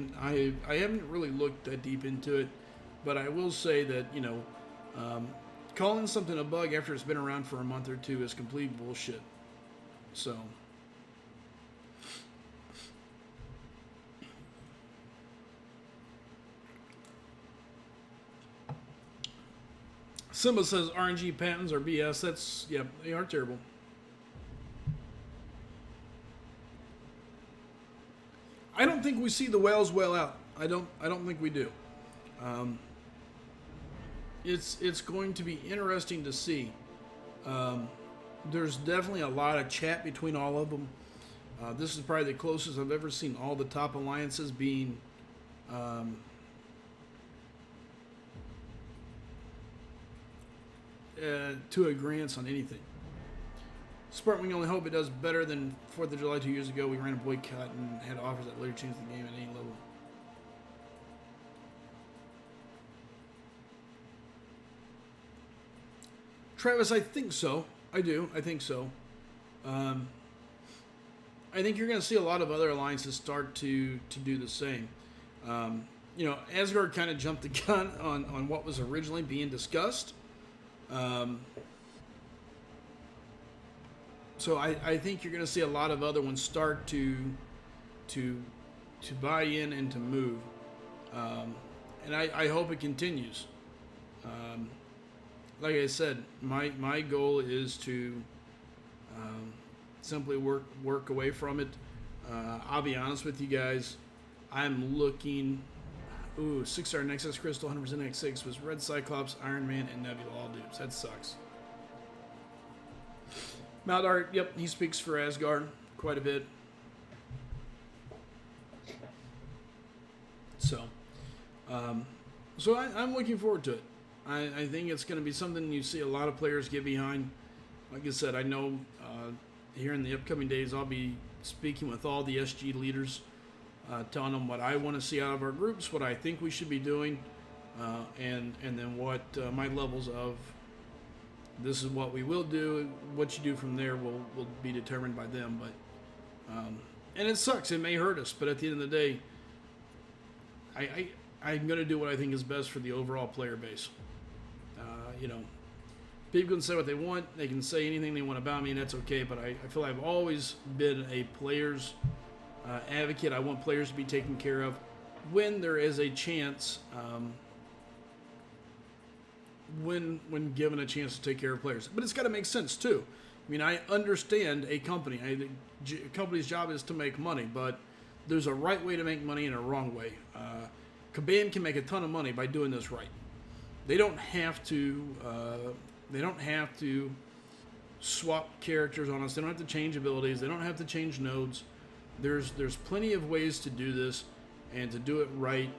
haven't really looked that deep into it, but I will say that, calling something a bug after it's been around for a month or two is complete bullshit. So... Simba says RNG patents are BS. They are terrible. I don't think we see the whales whale out. I don't think we do. It's going to be interesting to see. There's definitely a lot of chat between all of them. This is probably the closest I've ever seen all the top alliances being to agreement on anything. Spartan, we can only hope it does better than 4th of July 2 years ago. We ran a boycott and had offers that later changed the game at any level. Travis, I think so. I do. I think so. I think you're going to see a lot of other alliances start to do the same. Asgard kind of jumped the gun on what was originally being discussed. So I think you're going to see a lot of other ones start to buy in and to move. And I hope it continues. Like I said, my goal is to simply work away from it. I'll be honest with you guys. I'm looking. 6-star Nexus Crystal, 100% X6 was Red Cyclops, Iron Man, and Nebula all dupes. That sucks. Maldart, yep, he speaks for Asgard quite a bit. So I'm looking forward to it. I think it's going to be something you see a lot of players get behind. Like I said, I know here in the upcoming days I'll be speaking with all the SG leaders, telling them what I want to see out of our groups, what I think we should be doing, and then what my levels of this is what we will do. What you do from there will be determined by them. But and it sucks. It may hurt us, but at the end of the day, I'm going to do what I think is best for the overall player base. People can say what they want. They can say anything they want about me, and that's okay. But I feel I've always been a player's advocate. I want players to be taken care of when there is a chance, when given a chance to take care of players. But it's got to make sense too. I mean, I understand a company. A company's job is to make money, but there's a right way to make money and a wrong way. Kabam can make a ton of money by doing this right. They don't have to. They don't have to swap characters on us. They don't have to change abilities. They don't have to change nodes. There's plenty of ways to do this and to do it right.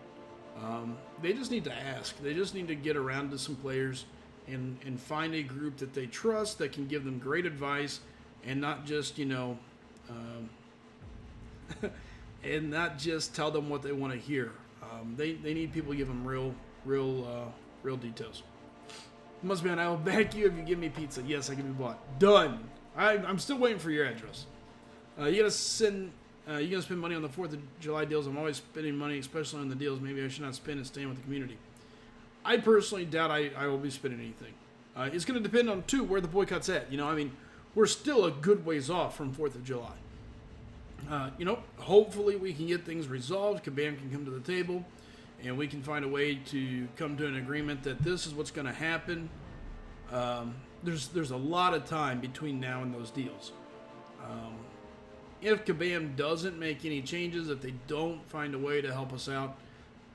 They just need to ask. They just need to get around to some players and find a group that they trust that can give them great advice and not just and not just tell them what they want to hear. They need people to give them real details. Mustman, I will back you if you give me pizza. Yes, I can be bought. Done. I'm still waiting for your address. You gotta spend money on the 4th of July deals. I'm always spending money, especially on the deals. Maybe I should not spend and stay with the community. I personally doubt I will be spending anything. It's going to depend on, too, where the boycott's at. We're still a good ways off from 4th of July. Hopefully we can get things resolved. Kabam can come to the table, and we can find a way to come to an agreement that this is what's going to happen. There's a lot of time between now and those deals. If Kabam doesn't make any changes, if they don't find a way to help us out,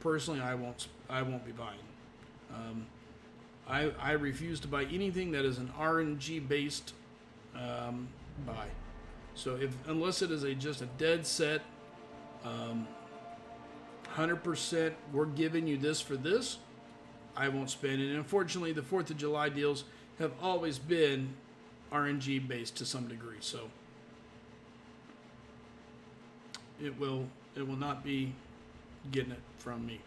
personally, I won't be buying. I refuse to buy anything that is an RNG based buy. So unless it is just a dead set, 100%, we're giving you this for this, I won't spend it. And unfortunately, the 4th of July deals have always been RNG based to some degree. So it will not be getting it from me.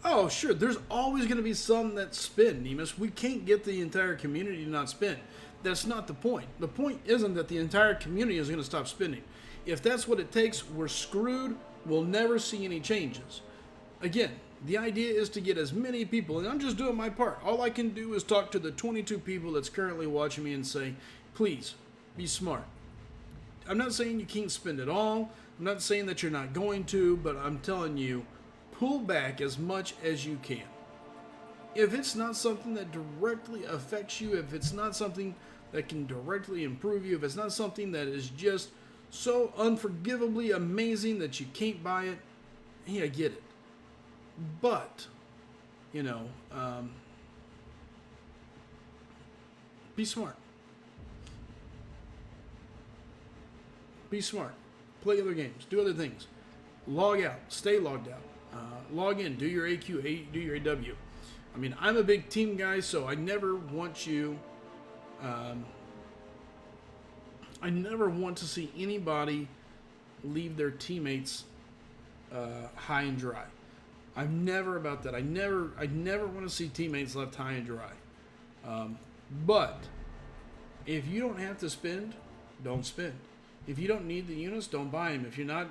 Oh, sure. There's always going to be some that spin, Nemus. We can't get the entire community to not spin. That's not the point. The point isn't that the entire community is going to stop spending. If that's what it takes, we're screwed. We'll never see any changes. Again, the idea is to get as many people, and I'm just doing my part. All I can do is talk to the 22 people that's currently watching me and say, please, be smart. I'm not saying you can't spend it all. I'm not saying that you're not going to, but I'm telling you, pull back as much as you can. If it's not something that directly affects you, if it's not something that can directly improve you, if it's not something that is just so unforgivably amazing that you can't buy it, hey, I get it. But, be smart. Be smart. Play other games. Do other things. Log out. Stay logged out. Log in. Do your AQ. Do your AW. I mean, I'm a big team guy, so I never want you... I never want to see anybody leave their teammates high and dry. I'm never about that. I never want to see teammates left high and dry. But if you don't have to spend, don't spend. If you don't need the units, don't buy them. If you don't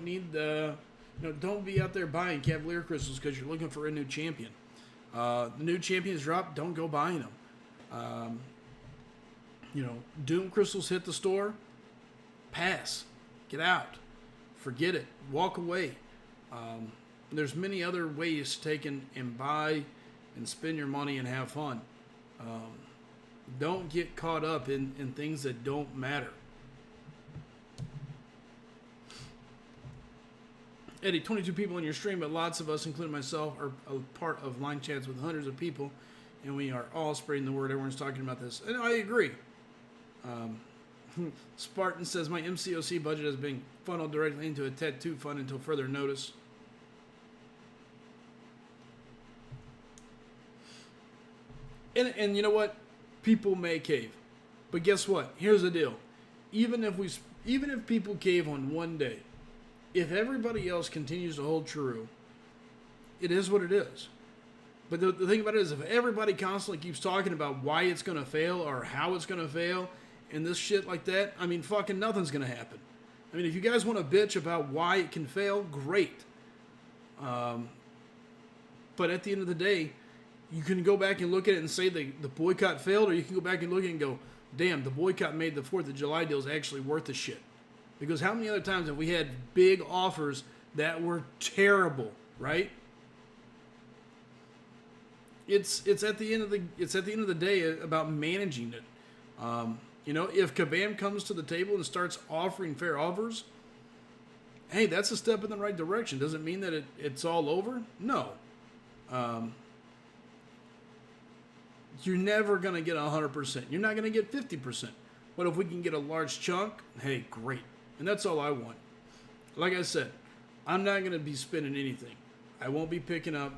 need don't be out there buying Cavalier crystals because you're looking for a new champion. The new champions drop, don't go buying them. Doom crystals hit the store, pass, get out, forget it, walk away. There's many other ways to take and buy and spend your money and have fun. Don't get caught up in things that don't matter. Eddie, 22 people in your stream, but lots of us, including myself, are a part of line chats with hundreds of people, and we are all spreading the word. Everyone's talking about this, and I agree. Spartan says, my MCOC budget has been funneled directly into a tattoo fund until further notice. And you know what? People may cave. But guess what? Here's the deal. Even if people cave on one day, if everybody else continues to hold true, it is what it is. But the thing about it is, if everybody constantly keeps talking about why it's going to fail or how it's going to fail and this shit like that, I mean, fucking nothing's going to happen. I mean, if you guys want to bitch about why it can fail, great. But at the end of the day, you can go back and look at it and say the boycott failed, or you can go back and look at it and go, damn, the boycott made the 4th of July deals actually worth the shit. Because how many other times have we had big offers that were terrible, right? It's at the end of the day about managing it. If Kabam comes to the table and starts offering fair offers, hey, that's a step in the right direction. Does it mean that it's all over? No. You're never going to get 100%. You're not going to get 50%. But if we can get a large chunk, hey, great. And that's all I want. Like I said, I'm not going to be spending anything. I won't be picking up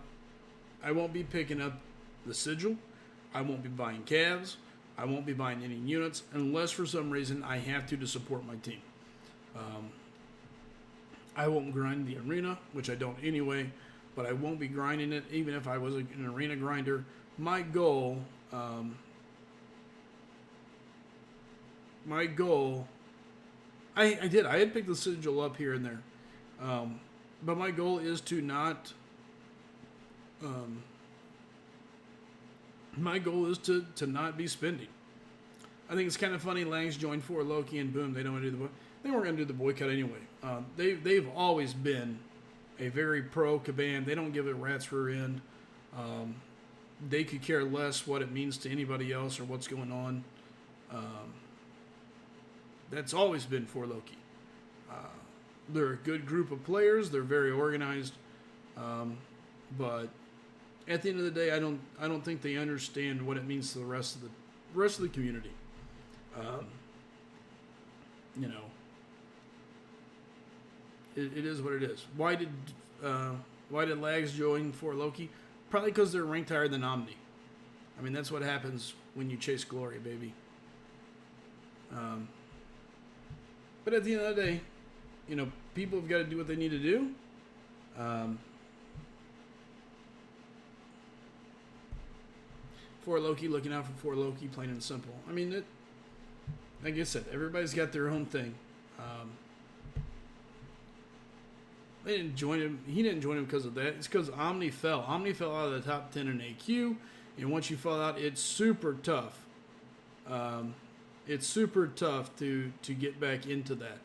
the sigil. I won't be buying calves. I won't be buying any units unless for some reason I have to support my team. I won't grind the arena, which I don't anyway, but I won't be grinding it even if I was an arena grinder. My goal, I had picked the sigil up here and there, but my goal is to not, not be spending. I think it's kind of funny. Langs joined for Loki and boom, they don't want to do they weren't going to do the boycott anyway. They've always been a very pro Kabam. They don't give a rat's rear end. They could care less what it means to anybody else or what's going on. That's always been for Loki. They're a good group of players. They're very organized. But at the end of the day, I don't think they understand what it means to the rest of the community. It is what it is. Why did Lags join for Loki? Probably because they're ranked higher than Omni. I mean, that's what happens when you chase glory, baby. But at the end of the day, people have got to do what they need to do. For Loki, looking out for Loki, plain and simple. I mean, like I said, everybody's got their own thing. They didn't join him. He didn't join him because of that. It's because Omni fell. Omni fell out of the top 10 in AQ, and once you fall out, it's super tough. It's super tough to get back into that.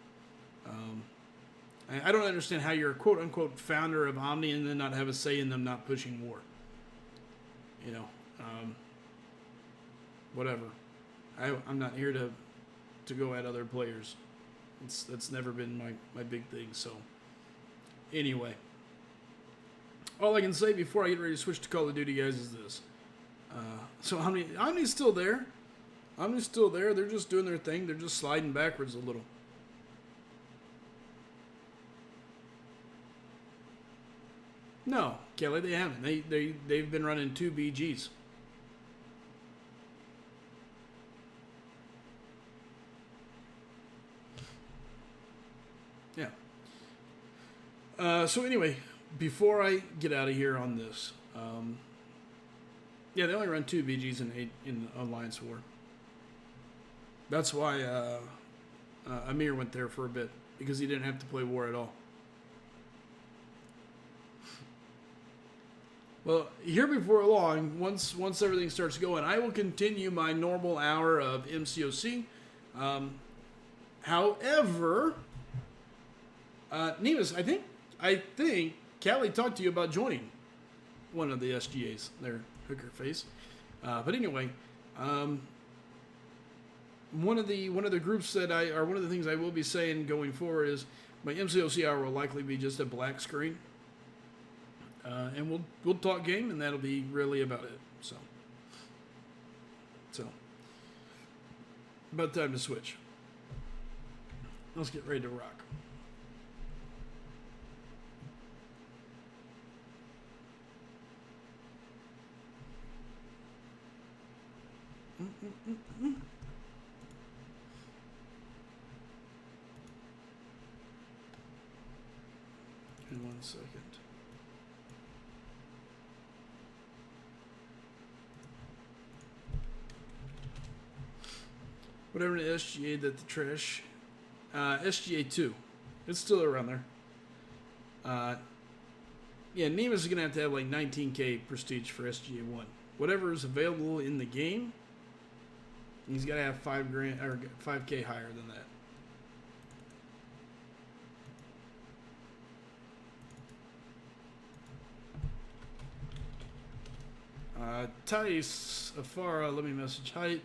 I don't understand how you're a quote-unquote founder of Omni and then not have a say in them not pushing war. Whatever. I'm not here to go at other players. That's never been my big thing, so... Anyway, all I can say before I get ready to switch to Call of Duty, guys, is this. So Omni's still there. Omni's still there. They're just doing their thing. They're just sliding backwards a little. No, Kelly, they haven't. They've been running 2 BGs. Yeah. So anyway, before I get out of here on this, yeah, they only run 2 BGs in Alliance War. That's why Amir went there for a bit, because he didn't have to play War at all. Well, here before long, once everything starts going, I will continue my normal hour of MCOC. However, Nevis, I think Callie talked to you about joining one of the SGAs, their hooker face. But anyway, one of the groups that one of the things I will be saying going forward is my MCOC hour will likely be just a black screen. And we'll talk game, and that'll be really about it. So, about time to switch. Let's get ready to rock. In 1 second. Whatever the SGA that the trash, SGA 2, it's still around there. Yeah, Nemus is gonna have to have like 19k prestige for SGA 1. Whatever is available in the game, he's gotta have $5,000 or 5k higher than that. Tice Afara, let me message Hype.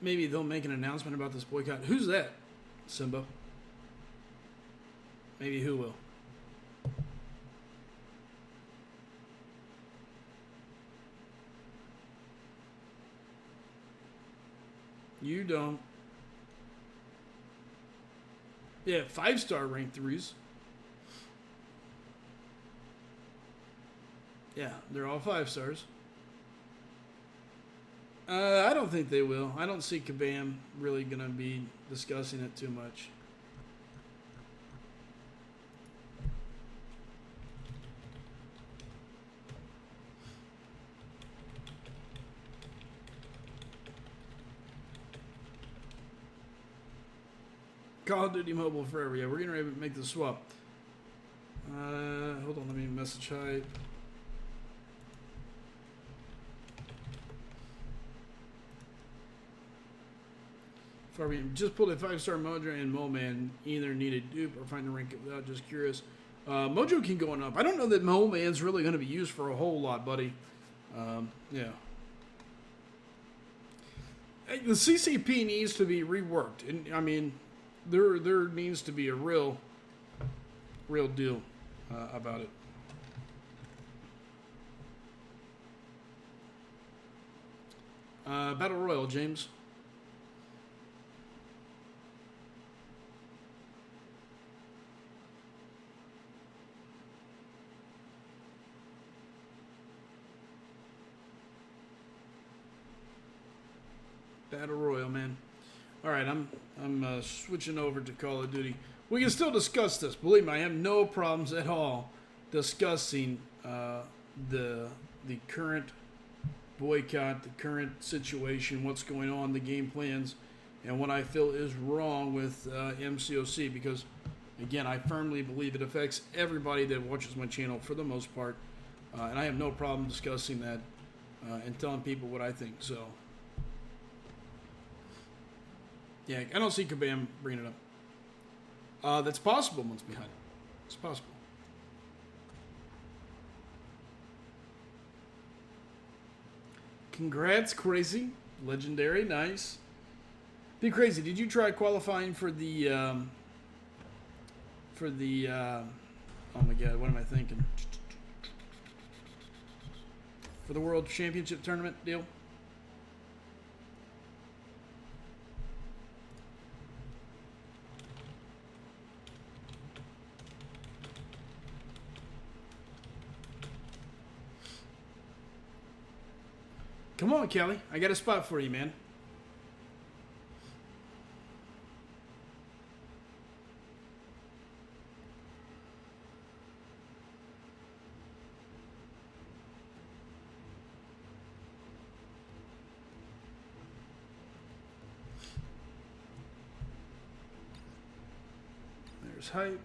Maybe they'll make an announcement about this boycott. Who's that, Simba? Maybe who will? You don't. Yeah, 5-star rank 3s. Yeah, they're all 5 stars. I don't think they will. I don't see Kabam really going to be discussing it too much. Call of Duty Mobile forever. Yeah, we're going to make the swap. Hold on, let me message Hype. Just pulled a 5-star Mojo and Moman. Either need a dupe or find a rank without. Just curious. Mojo can go up. I don't know that Moman's really going to be used for a whole lot, buddy. Yeah. The CCP needs to be reworked, and I mean, there needs to be a real deal about it. Battle Royale, James. Battle Royale, man. All right, I'm switching over to Call of Duty. We can still discuss this. Believe me, I have no problems at all discussing the current boycott, the current situation, what's going on, the game plans, and what I feel is wrong with MCOC. Because, again, I firmly believe it affects everybody that watches my channel for the most part, and I have no problem discussing that and telling people what I think. So. Yeah, I don't see Kabam bringing it up. That's possible months behind. It's possible. Congrats, Crazy. Legendary, nice. Be Crazy, did you try qualifying for the, oh my god, what am I thinking? For the World Championship Tournament deal? Come on, Kelly. I got a spot for you, man. There's Hype.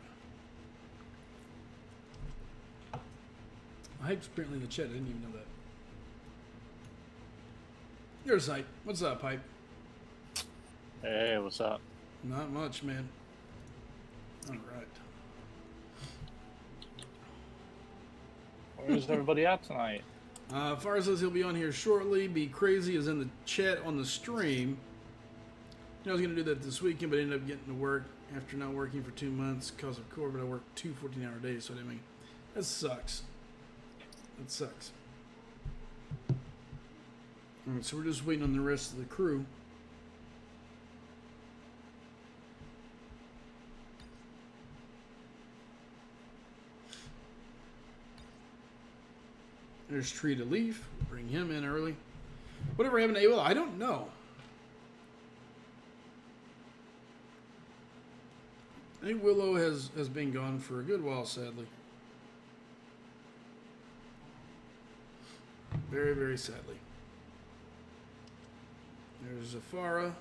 Hype's apparently in the chat. I didn't even know that. There's Hype. What's up, Hype? Hey, what's up? Not much, man. All right. Where's everybody at tonight? Far says he'll be on here shortly. Be Crazy is in the chat on the stream. I was going to do that this weekend, but I ended up getting to work after not working for 2 months because of COVID. I worked 2 14-hour days, so I didn't make it. That sucks. That sucks. All right, so we're just waiting on the rest of the crew. There's Tree to Leaf. Bring him in early. Whatever happened to AOL, I don't know. I think Willow has been gone for a good while, sadly. Very, very sadly. There's Zafara.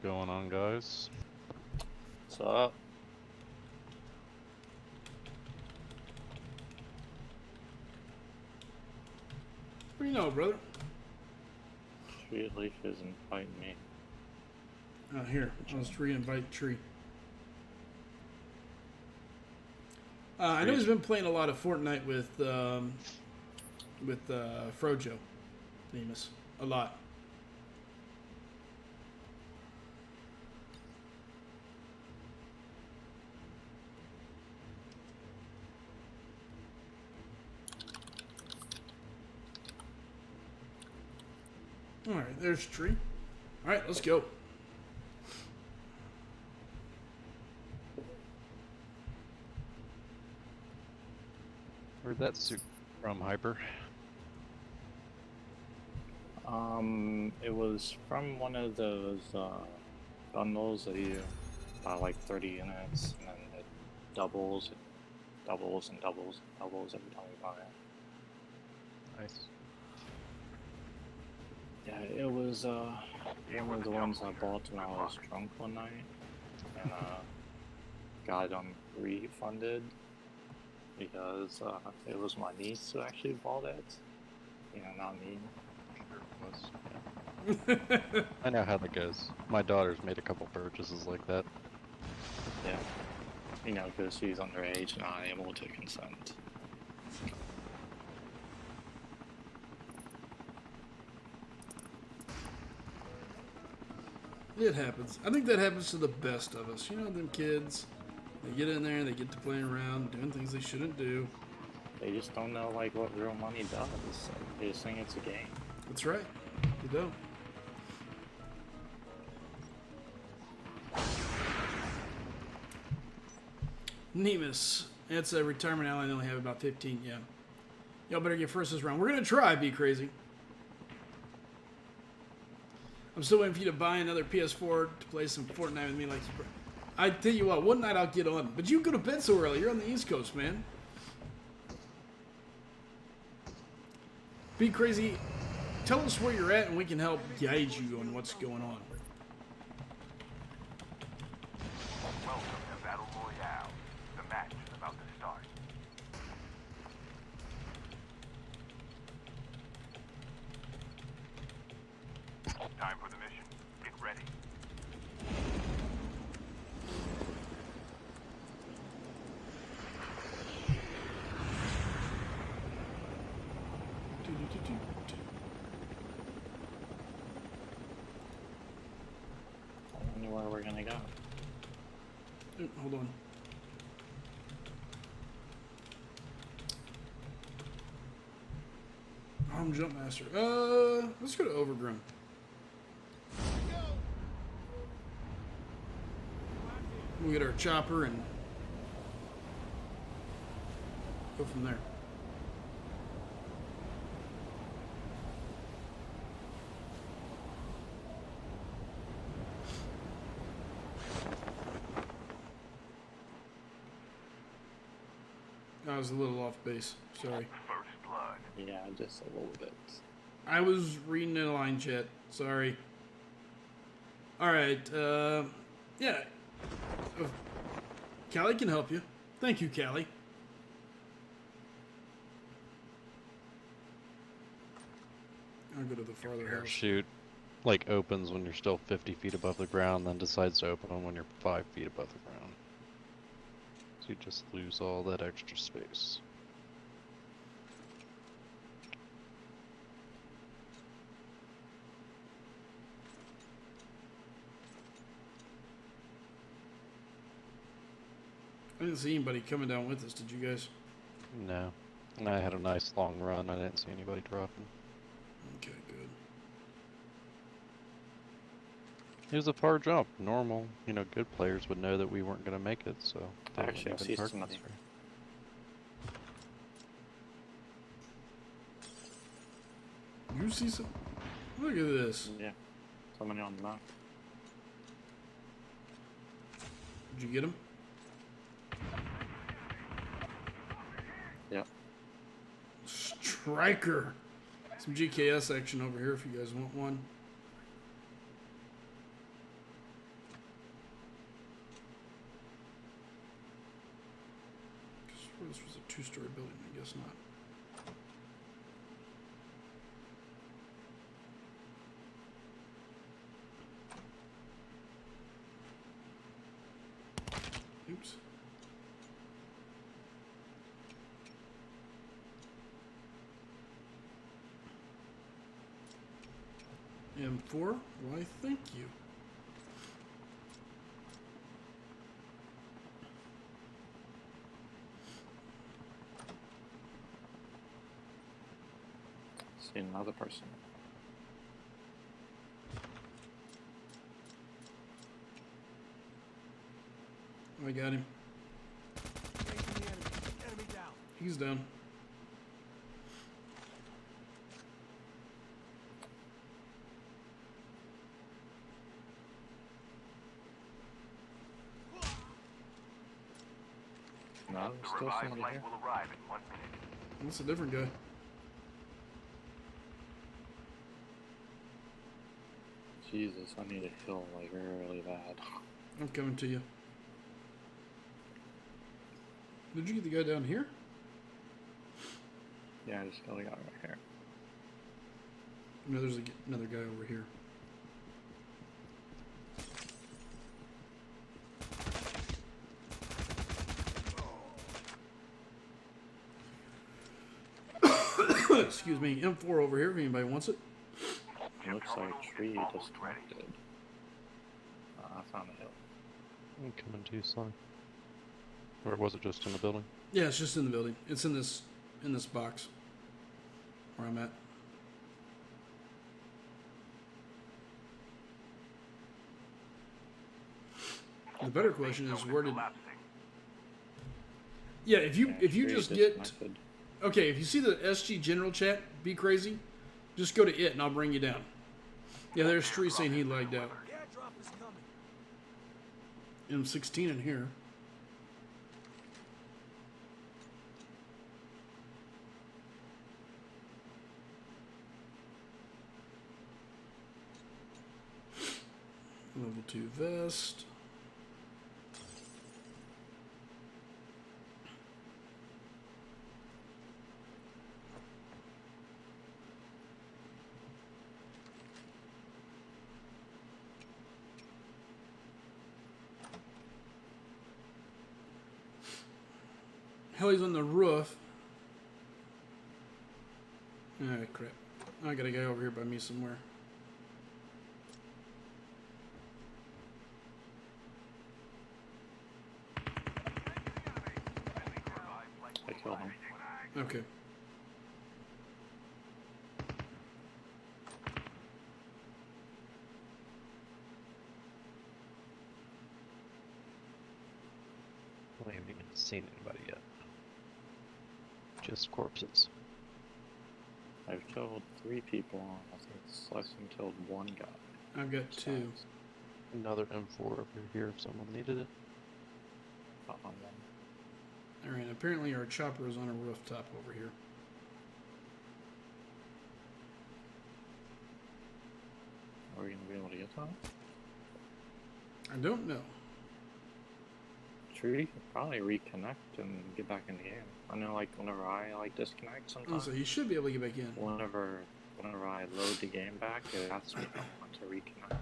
Going on, guys? What's up? What do you know, brother? Tree Leaf is inviting me. Here, let's re-invite Tree. I know he's been playing a lot of Fortnite with Frojo, Nemus, a lot. All right, there's Tree. All right, let's go. Where'd that suit from, Hyper? It was from one of those bundles that you buy like 30 units, and then it doubles and doubles and doubles and doubles every time you buy it. Nice. Yeah, it was one of the ones I bought when I was drunk one night, and got them refunded because it was my niece who actually bought it. You know, not me. I know how that goes. My daughter's made a couple purchases like that. Yeah. You know, because she's underage and not able to consent. It happens. I think that happens to the best of us. You know, them kids, they get in there, they get to playing around, doing things they shouldn't do. They just don't know like what real money does. They just think it's a game. That's right. You don't. Nemus. It's a retirement ally. They only have about 15. Yeah. Y'all better get first this round. We're going to try, Be Crazy. I'm still waiting for you to buy another PS4 to play some Fortnite with me. Like, I tell you what, one night I'll get on. But you go to bed so early. You're on the East Coast, man. Be Crazy. Tell us where you're at, and we can help guide you on what's going on. Welcome to Battle Royale. The match is about to start. Time for the mission. Get ready. I wonder where we're gonna go. Hold on. I'm Jump Master. Let's go to Overgrown. We'll get our chopper and go from there. I was a little off base. Sorry. First blood. Yeah, just a little bit. I was reading the line chat. Sorry. Alright, yeah. Callie can help you. Thank you, Callie. I'll go to the farther house. Parachute like opens when you're still 50 feet above the ground, then decides to open when you're 5 feet above the ground. So you just lose all that extra space. I didn't see anybody coming down with us, did you guys? No. And I had a nice long run. I didn't see anybody dropping. Okay, good. It was a far jump. Normal, you know, good players would know that we weren't going to make it, so... they wouldn't Actually, I even see target somebody. us for- You see some? Look at this. Yeah, somebody on the map. Did you get him? Yep. Striker. Some GKS action over here if you guys want one. This was a two-story building, I guess not. Oops. M4? Why, thank you. See another person. I got him. He's down. No, The there's still revived somebody flight here. will arrive in 1 minute. That's a different guy. Jesus, I need a heal like really bad. I'm coming to you. Did you get the guy down here? Yeah, I just got a guy right here. No, there's another guy over here. Excuse me, M4 over here if anybody wants it. It looks like a tree disconnected. I found a hill. I'm coming to you, son. Or was it just in the building? Yeah, it's just in the building. It's in this box where I'm at. The better question is where did? Collapsing. Yeah, if you Tree just get disconnected. okay, if you see the SG General chat, be crazy, just go to it and I'll bring you down. Yeah, there's Tree saying he lagged out. M16 in here. Level 2 vest. Heli's on the roof. Alright, crap. I got a guy over here by me somewhere. I killed him. Okay. I haven't even seen anybody yet. Just corpses. I've killed 3 people. I think Slicing killed 1 guy. I've got 2. Another M4 over here if someone needed it. On them. Alright, apparently our chopper is on a rooftop over here. though? I don't know. True, you could probably reconnect and get back in the game. I know, like, whenever I, like, disconnect Oh, sometimes, so you should be able to get back in. whenever I load the game back, it asks me if I want to reconnect.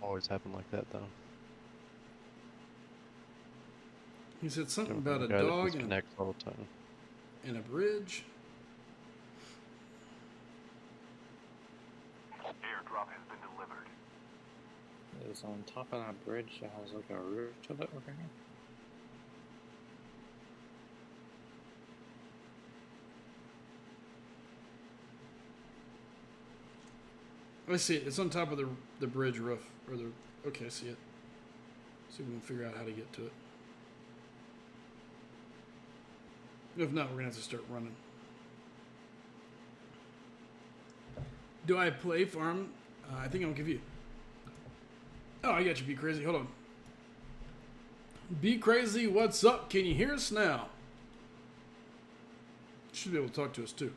Always happen like that though. He said something Don't about a guy that dog and disconnects all the time. a bridge. Airdrop has been delivered. Is on top of that bridge that has, like, a roof to it over here? I see it. It's on top of the bridge roof. Or the... Okay, I see it. See if we can figure out how to get to it. If not, we're going to have to start running. Do I play farm? I think I'm confused. Oh, I got you, Be Crazy. Hold on. Be Crazy, what's up? Can you hear us now? Should be able to talk to us, too.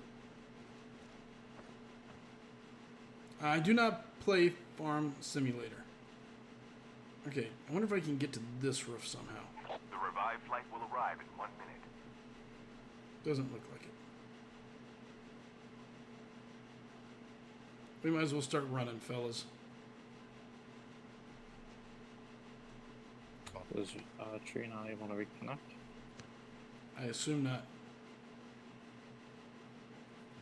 I do not play Farm Simulator. Okay, I wonder if I can get to this roof somehow. The revived flight will arrive in 1 minute. Doesn't look like it. We might as well start running, fellas. Is Tree not able to reconnect? I assume not.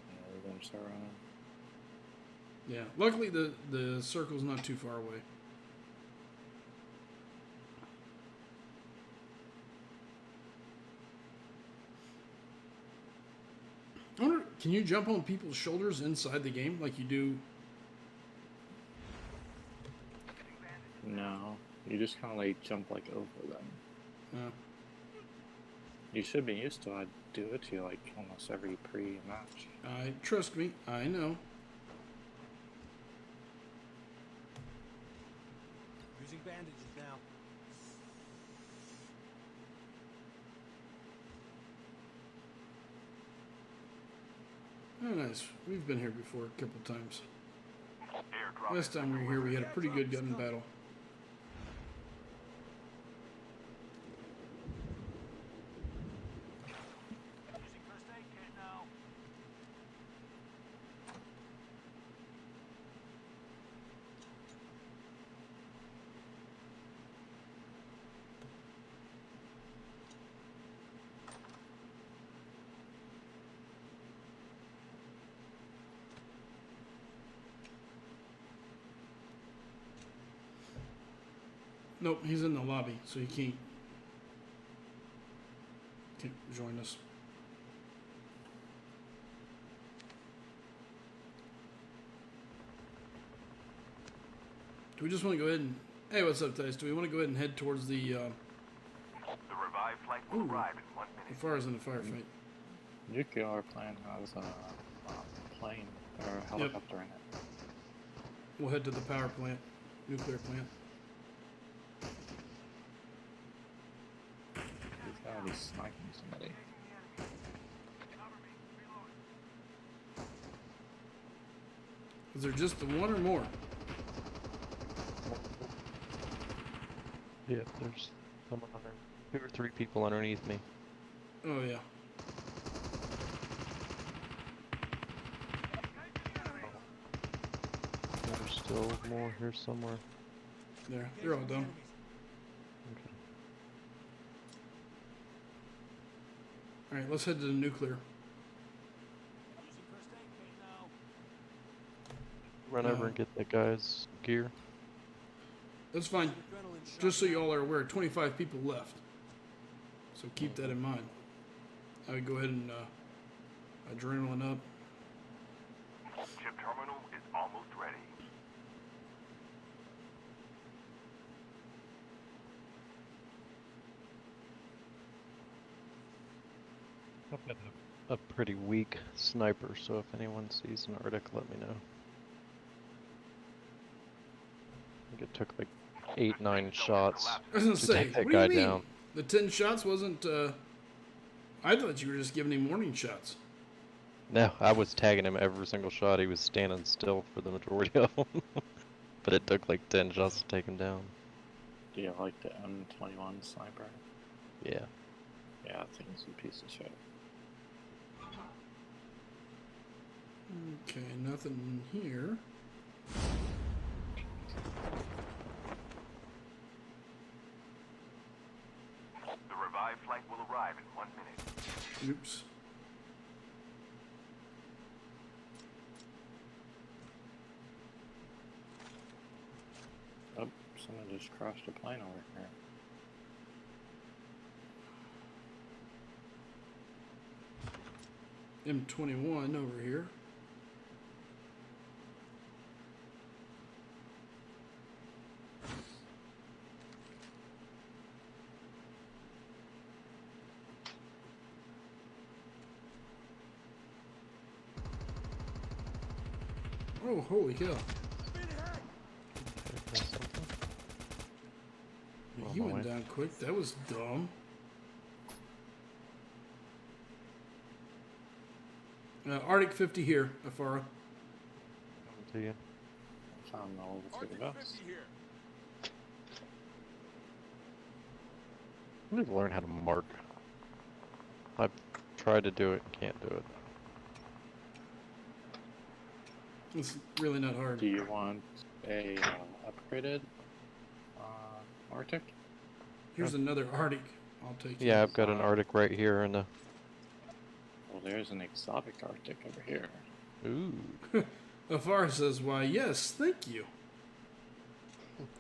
Yeah, we're going to start running. Yeah, luckily the circle's not too far away. I wonder, can you jump on people's shoulders inside the game like you do? No, you just kind of, like, jump, like, over them. You should be used to it. I do it to you, like, almost every pre-match. Trust me, I know. Using bandages now. Oh, nice. We've been here before a couple times. Airdrop Last time we were here, we had a pretty good gun battle. using first aid kit now. Nope, he's in the lobby, so he can't join us. Do we just want to go ahead and... Hey, what's up, guys? Do we want to go ahead and head towards the... The revived flight will arrive in 1 As minute. far as in the firefight? Nuclear plant has a plane or a helicopter in it. We'll head to the power plant, nuclear plant. He's gotta be sniping somebody. Is there just the one or more? Yeah, there's someone under 2 or 3 people underneath me. Oh, yeah. There's still more here somewhere. There. They're all done. Okay. Alright, let's head to the nuclear. Using first aid kit now. Run over and get that guy's gear. That's fine. Adrenaline shot Just so now. you all are aware, 25 people left. So keep that in mind. I would go ahead and adrenaline up. Chip terminal is almost ready. I've got a pretty weak sniper, so if anyone sees an Arctic, let me know. I think it took like 8-9 shots I was gonna to say, take that what do guy you mean? down. The 10 shots wasn't, I thought you were just giving him warning shots. No, I was tagging him every single shot. He was standing still for the majority of them. But it took like 10 shots to take him down. Do you like the M21 sniper? Yeah. Yeah, I think it's a piece of shit. Okay, nothing in here. The revived flight will arrive in 1 minute. Oops. Oh, someone just crashed a plane over here. M21 over here. Oh, holy cow. On He my went way. down quick. That was dumb. Arctic 50 here, Afara. Coming to you. Found the level 3 Arctic vest. 50 here. I need to learn how to mark. I've tried to do it, can't do it. It's really not hard. Do you want a upgraded Arctic? Here's another Arctic. I'll take it. Yeah, I've got an Arctic right here and a. Well, there's an exotic Arctic over here. Ooh. Afara says, why, yes, thank you.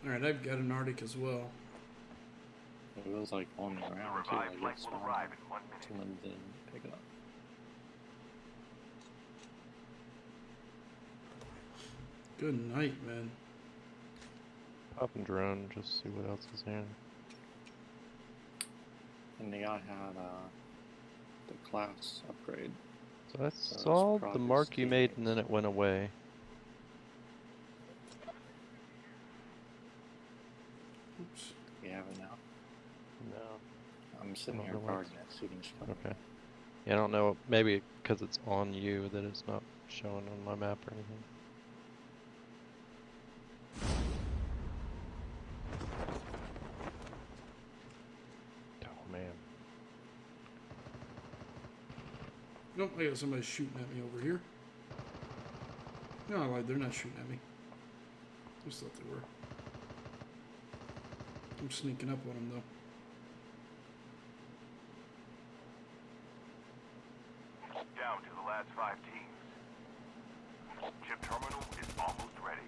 Alright, I've got an Arctic as well. It was like on the The ground too. revived Like flight it will spawned. arrive in 1 minute. Someone didn't pick it up. Good night, man. Pop and drone, just see what else is here. And the guy had the class upgrade. So I it's saw the probably mark you made teammates. and then it went away. Oops. You have it now. No. I'm sitting don't here know what guarding it, so you can just come. Okay. Yeah, I don't know. Maybe because it's on you that it's not showing on my map or anything. Oh man. Nope, I got somebody shooting at me over here. No, I lied. They're not shooting at me. Just thought they were. I'm sneaking up on them, though. Down to the last 5 teams. Chip terminal is almost ready.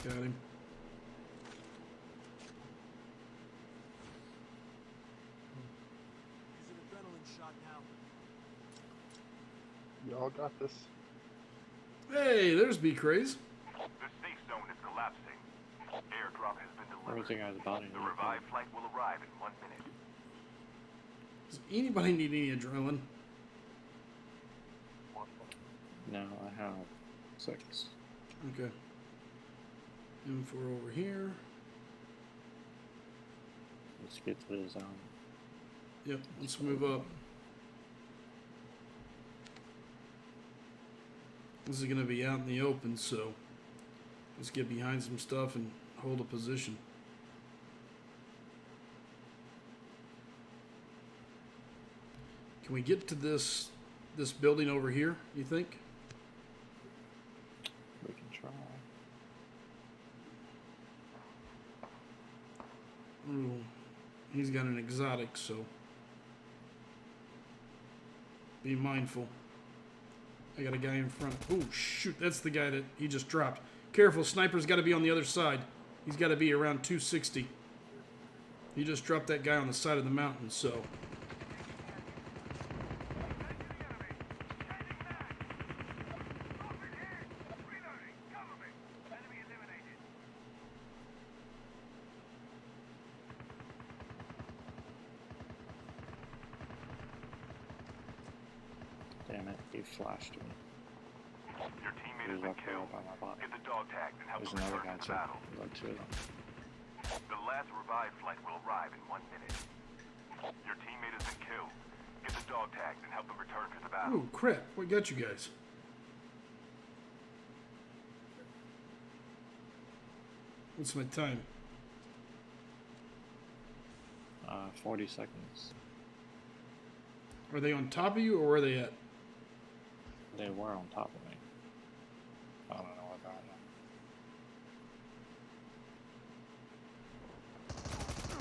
Damn it. Got him. Use an adrenaline shot now. Y'all got this. Hey, there's B-Craze. The safe zone is collapsing. Airdrop has been Where's delivered. the guy's body? The revived flight will arrive in 1 minute. Does anybody need any adrenaline? No, I have 6. Okay. M4 over here. Let's get to the zone. Yep, let's move up. This is going to be out in the open, so let's get behind some stuff and hold a position. Can we get to this building over here, you think? We can try. Ooh, he's got an exotic, so be mindful. I got a guy in front. Oh, shoot, that's the guy that he just dropped. Careful, sniper's got to be on the other side. He's got to be around 260. He just dropped that guy on the side of the mountain, so... Damn it, he flashed me. Your teammate He has was been up there killed. by my body. Get the dog tags and help There's them another return guy to the too. battle. There's like 2 of them. The last revived flight will arrive in 1 minute. Your teammate has been killed. Get the dog tags and help them return to the battle. Oh crap! What got you guys? What's my time? 40 seconds. Are they on top of you, or where are they at? They were on top of me. I don't know what that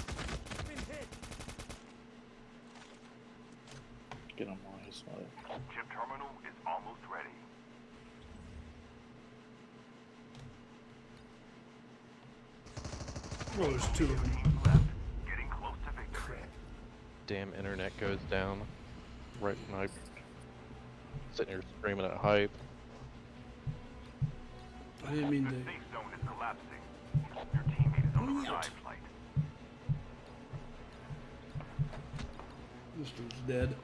was. Been hit. Get him on his way. Chip terminal is almost ready. Oh, there's two of them. Teams left. Getting close to victory. Damn internet goes down. Right when I sitting here screaming at hype. I didn't mean The to. safe zone is collapsing. Your teammate is on the revive flight. This dude's dead.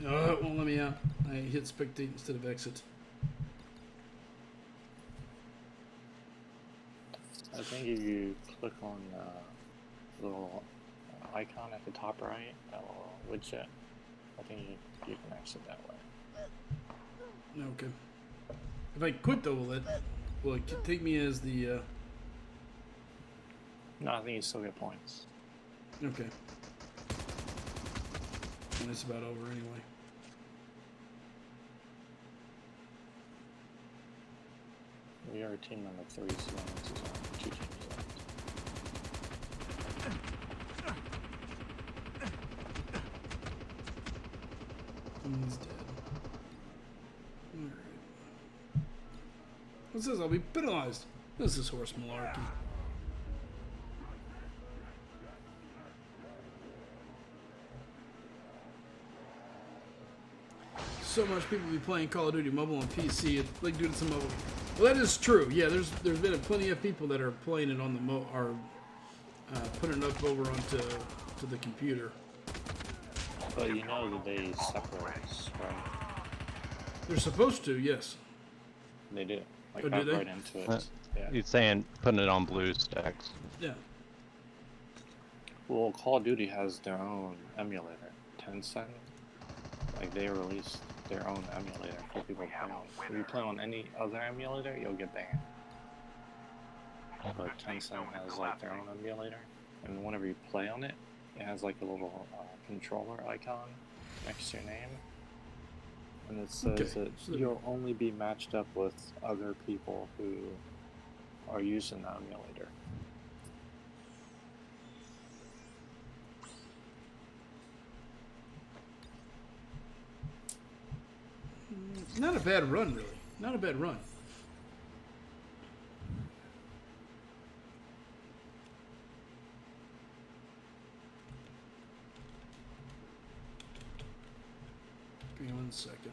Oh, it won't let me out. I hit spectate instead of exit. I think if you click on the little icon at the top right, that little widget, I think you can exit that way. Okay. If I quit though, will it take me as the? No, I think you still get points. Okay. And it's about over anyway. We are team number 3, so that means there's only 2 teams left. He's dead. Alright. What's this? I'll be penalized. This is horse malarkey. So much people be playing Call of Duty Mobile on PC. It's like doing some mobile. Well, that is true. Yeah, there's been plenty of people that are playing it on the putting it up over onto the computer. But you know that they separate us, right? They're supposed to, yes. They do. Like, Oh, do back they? right into it. Yeah. He's saying putting it on blue stacks. Yeah. Well, Call of Duty has their own emulator. Tencent, like, they released their own emulator for people to play on. If you play on any other emulator, you'll get banned. But Tencent has, like, their own emulator, and whenever you play on it, it has, like, a little controller icon next to your name. And it says Okay, that so- you'll only be matched up with other people who are using the emulator. Not a bad run, really. Not a bad run. Give me 1 second.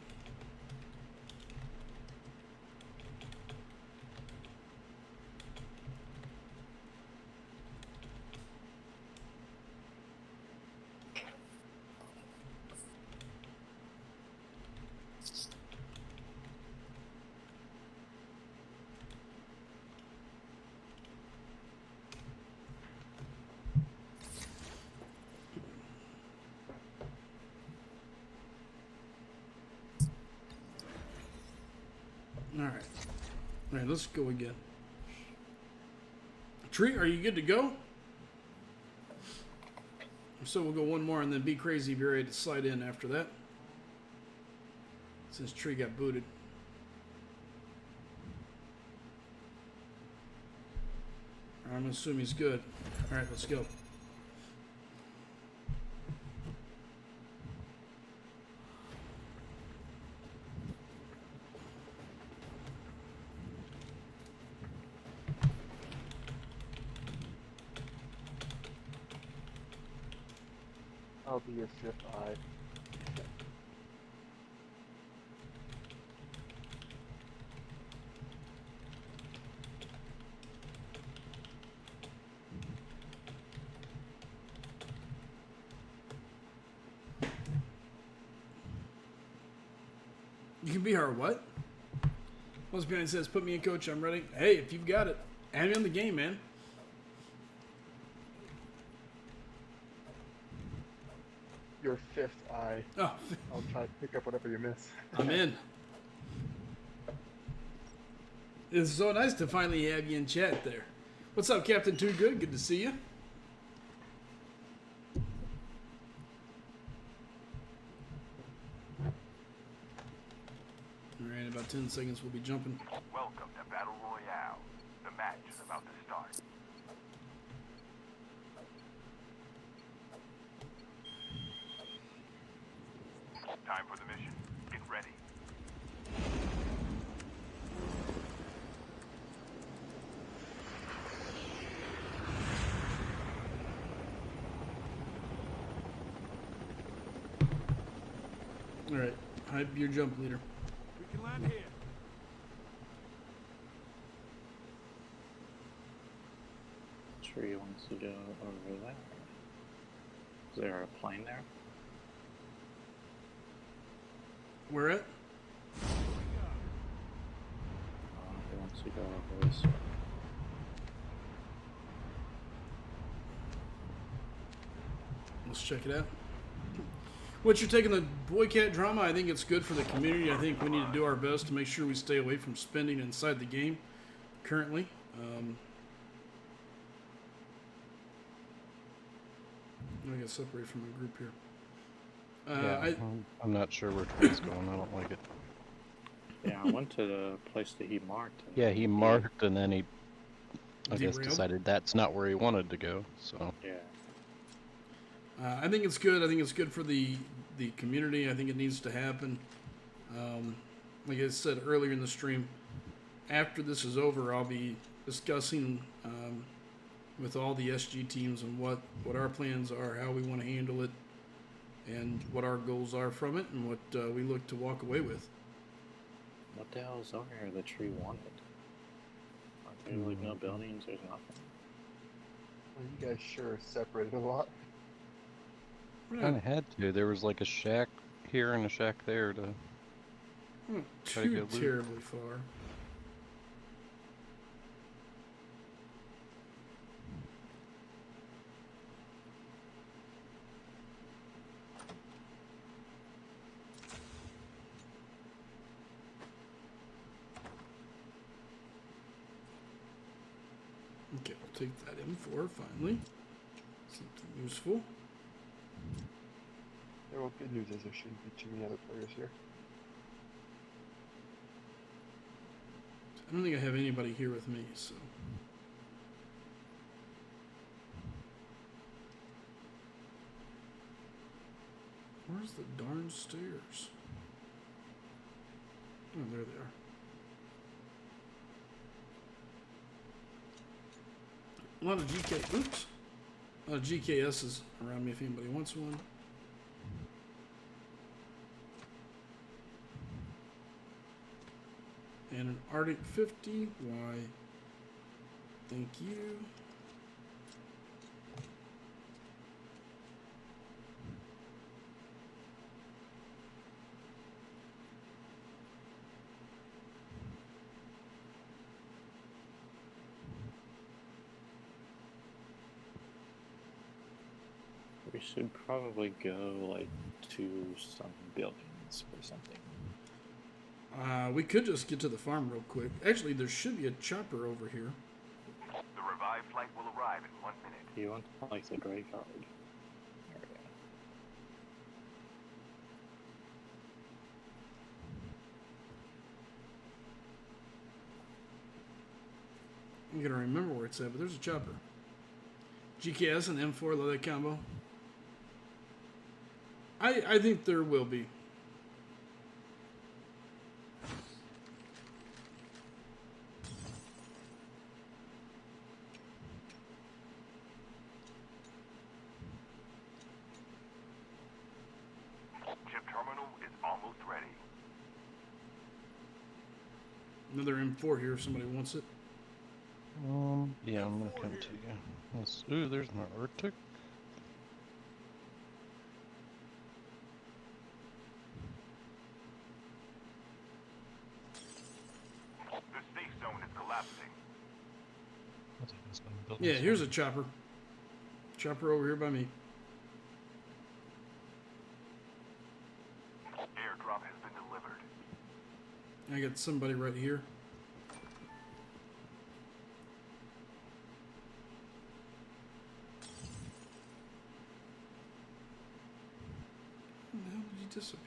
Alright. Alright, let's go again. Tree, are you good to go? So we'll go one more and then be crazy if you're ready to slide in after that. Since Tree got booted. I'm gonna assume he's good. Alright, let's go. I'll be your shift eye. You can be our what? Once behind says, put me in, coach, I'm ready. Hey, if you've got it, add me on the game, man. your fifth eye. Oh, I'll try to pick up whatever you miss. I'm in. It's so nice to finally have you in chat there. What's up, Captain Too Good? Good to see you. Alright, about 10 seconds we'll be jumping. Welcome to Battle Royale. The match is about to start. Time for the mission. Get ready. Alright, hype your jump leader. We can land here. Tree wants to go over there. Is there a plane there? Where at? He wants to go over this way. Let's check it out. What you're taking the boy cat drama, I think it's good for the community. I think we need to do our best to make sure we stay away from spending inside the game currently. I gotta separate from the group here. Yeah, I'm not sure where Trey's going. I don't like it. Yeah, I went to the place that he marked. And Yeah, he marked and then he, I guess, Derailed? decided that's not where he wanted to go. So Yeah. I think it's good. I think it's good for the community. I think it needs to happen. Like I said earlier in the stream, after this is over, I'll be discussing with all the SG teams and what our plans are, how we want to handle it, and what our goals are from it, and what we look to walk away with. What the hell is over here the tree wanted? Are there like no buildings? There's nothing. Well, you guys sure separated a lot. kind of had to. There was like a shack here and a shack there to. Not Try to too get loot. terribly far. Okay, we'll take that M4 finally. Something useful. Yeah, well, good news is there shouldn't be too many other players here. I don't think I have anybody here with me, so. Where's the darn stairs? Oh, there they are. A lot of GK, oops. A lot of GKSs around me if anybody wants one. And an Arctic 50. Why? Thank you. We should probably go like to some buildings or something. We could just get to the farm real quick. Actually, there should be a chopper over here. The revived flight will arrive in 1 minute. You want like the graveyard area. I'm gonna remember where it's at, but there's a chopper. GKS and M4, love that combo. I think there will be. Chip terminal is almost ready. Another M4 here if somebody wants it. Yeah, I'm gonna come to you. Ooh, there's my Arctic. The safe zone is collapsing. Yeah, here's a chopper. Chopper over here by me. I got somebody right here. Where the hell did he disappear?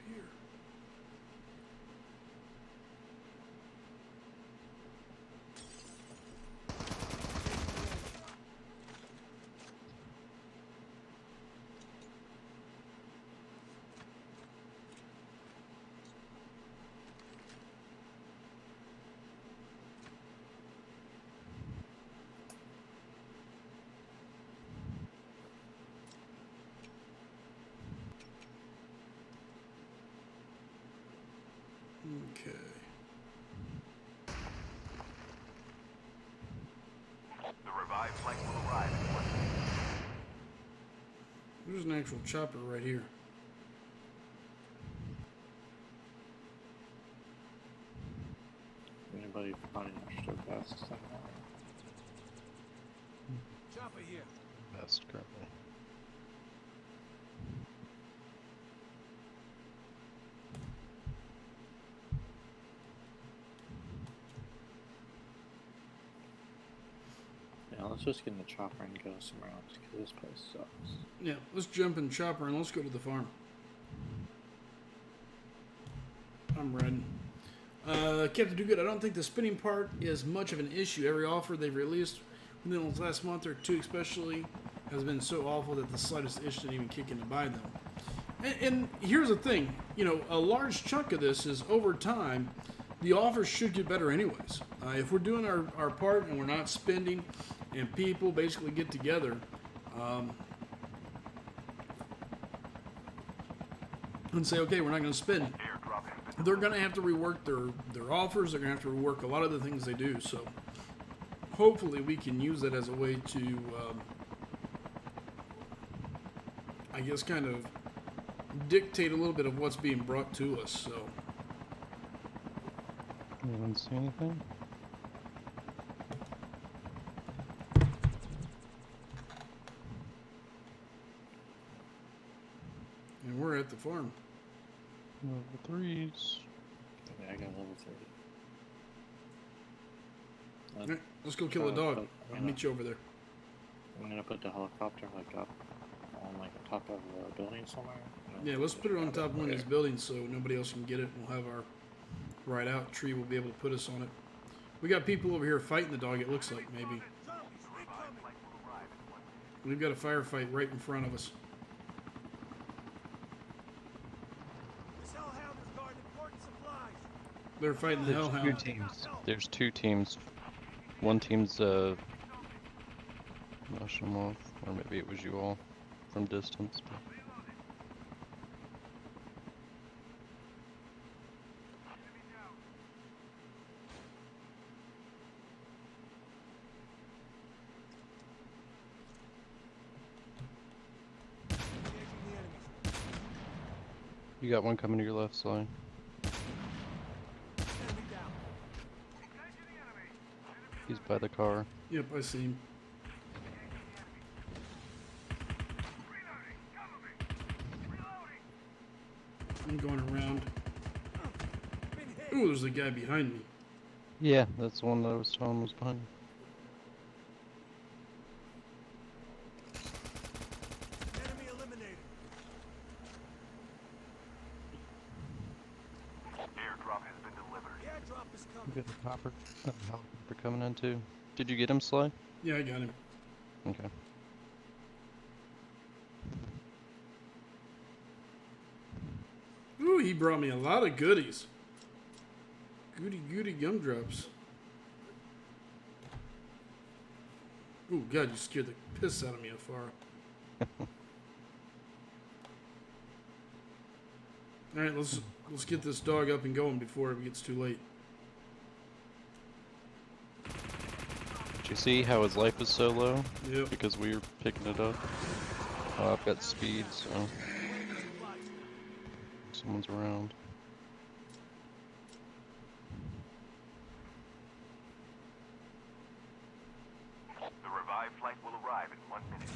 Okay. The revived flight will arrive in 1 minute. There's an actual chopper right here. Anybody find an extra vest somewhere? Chopper here. Best currently. Yeah, let's just get in the chopper and go somewhere else because this place sucks. Yeah, let's jump in the chopper and let's go to the farm. I'm ready. Captain Do Good, I don't think the spinning part is much of an issue. Every offer they've released within the last month or two especially has been so awful that the slightest itch didn't even kick in to buy them. And here's the thing, you know, a large chunk of this is over time, the offers should get better anyways. If we're doing our part and we're not spending and people basically get together and say, okay, we're not going to spend, Airdrop has been they're going to have to rework their offers. They're going to have to rework a lot of the things they do. So hopefully we can use that as a way to, I guess, kind of dictate a little bit of what's being brought to us. So Anyone see anything? and we're at the farm. Level 3s. Okay, I got level 30. All right, let's go kill a dog. I'll meet you over there. I'm gonna put the helicopter like up on like the top of a building somewhere. and then Yeah, let's just put it on grab top of one of there. these buildings so nobody else can get it. We'll have our ride out tree. We'll be able to put us on it. We got people over here fighting the dog, it looks like, maybe. Zombies, incoming. flight will arrive in 1 minute. We've got a firefight right in front of us. This hellhound is guarding important supplies. They're fighting the There's two hellhound. teams. There's two teams. One team's rush them off, or maybe it was you all from distance. But Engaging the enemies. you got one coming to your left side. Enemy down. He's by the car. Yep, I see him. I'm going around. Been hit. Ooh, there's a guy behind me. Yeah, that's the one that I was telling was behind. Enemy eliminated. Airdrop has been delivered. The airdrop is You coming. got the helicopter coming in too. Did you get him, Sly? Yeah, I got him. Okay. Ooh, he brought me a lot of goodies. Goody gumdrops. Ooh, God, you scared the piss out of me, Afara. Alright, let's get this dog up and going before it gets too late. Did you see how his life is so low? Yep. Because we were picking it up. Oh, I've got speed, so someone's around. The revived flight will arrive in 1 minute.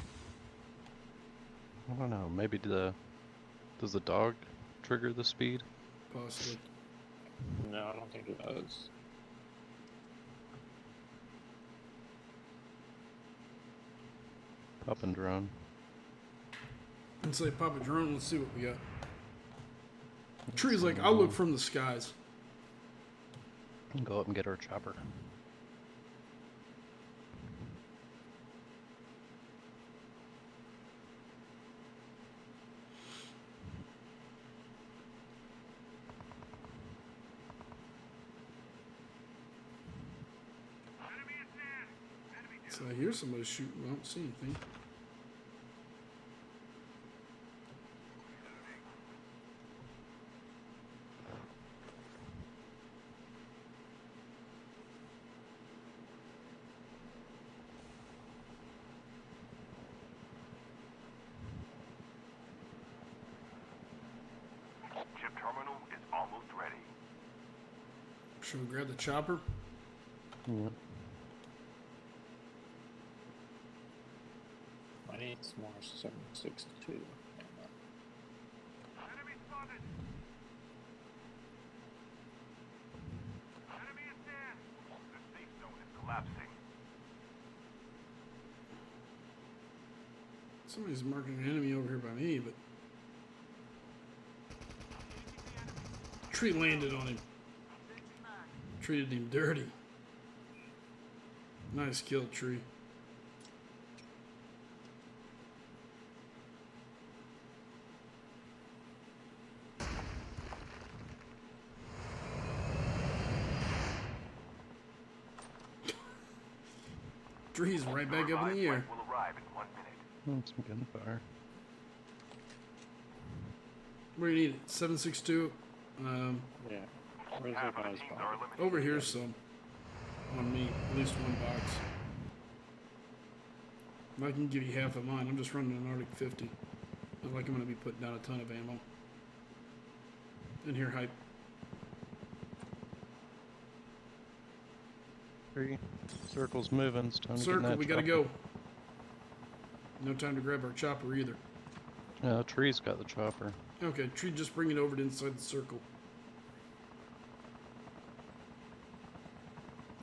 I don't know. Maybe does the dog trigger the speed? Possibly. No, I don't think it does. Up and drone. And say pop a drone. Let's see what we got. Tree's like, I'll look from the skies. Go up and get our chopper. So I hear somebody shooting. I don't see anything. Chip terminal is almost ready. Should we grab the chopper? Yeah. I need some more 762. Enemy spotted. Enemy is dead. The safe zone is collapsing. Somebody's marking an enemy over here by me, but tree landed on him. Treated him dirty. Nice kill, tree. Tree's right back up in the air. Will arrive in 1 minute. Some gunfire. Where do you need it? 762. Yeah. Where's Half the of the guy's teams body? are eliminated. Over here's some. On me, at least one box. I can give you half of mine. I'm just running an Arctic 50. Not like I'm going to be putting down a ton of ammo. In here, hype. 3. Circle's moving. It's time to get in Circle, that we gotta chopper. go. No time to grab our chopper either. Tree's got the chopper. Okay, tree, just bring it over to inside the circle.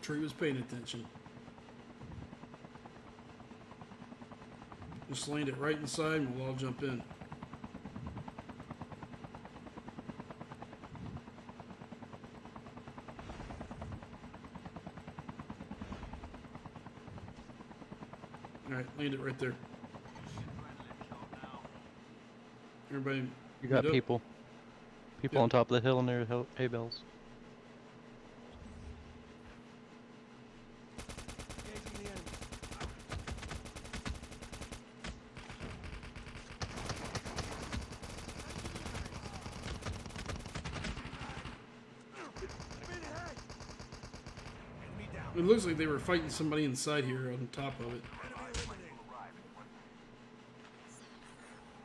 Tree was paying attention. Just land it right inside and we'll all jump in. Alright, land it right there. Everybody, You got meet up. people. People Yep. on top of the hill near the hay bales. Engaging the enemy. Enemy ahead. Enemy down. It looks like they were fighting somebody inside here on top of it. Enemy eliminated.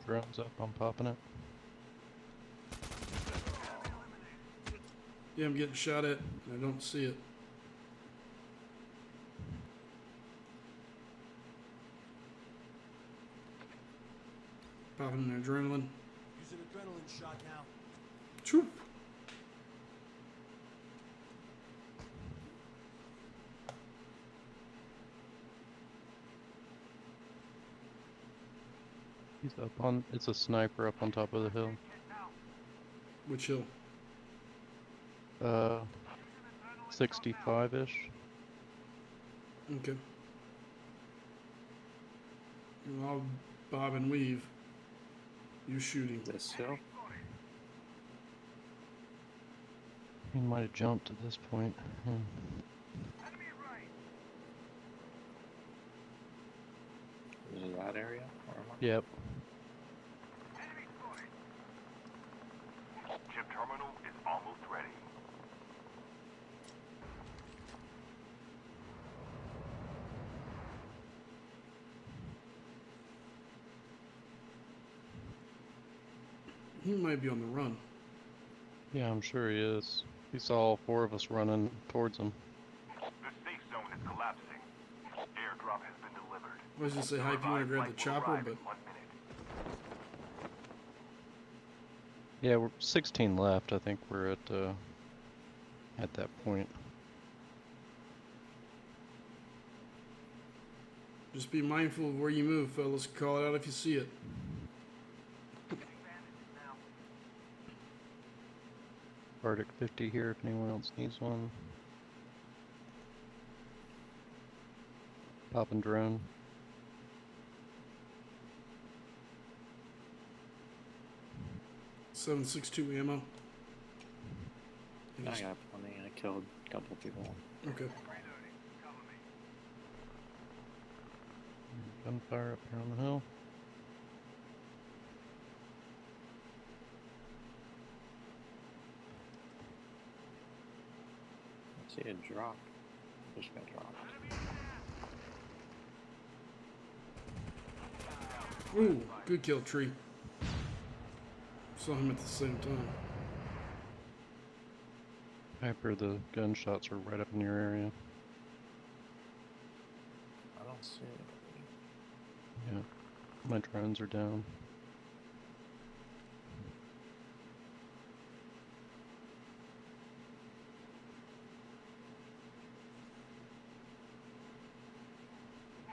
Drone's up. I'm popping it. Yeah, I'm getting shot at. And I don't see it. Popping an adrenaline. Use an adrenaline shot now. Choop. He's up on. It's a sniper up on top of the hill. Which hill? 65-ish. Okay. Well, I'll bob and weave. You shooting. This hill? He might have jumped at this point. Is it that area? Or am I- Yep. Chip terminal is almost ready. He might be on the run. Yeah, I'm sure he is. He saw all 4 of us running towards him. The safe zone is collapsing. Airdrop has been delivered. I was just say hi if you want to grab the chopper, but 1 minute. Yeah, we're 16 left. I think we're at at that point. Just be mindful of where you move, fellas. Call it out if you see it. Arctic 50 here if anyone else needs one. Popping drone. .762 ammo. I got plenty. I killed a couple people. Okay. Gunfire up here on the hill. I see a drop. Just got dropped. Ooh, good kill, Tree. Saw him at the same time. Hyper, the gunshots are right up in your area. I don't see anybody. Yeah, my drones are down.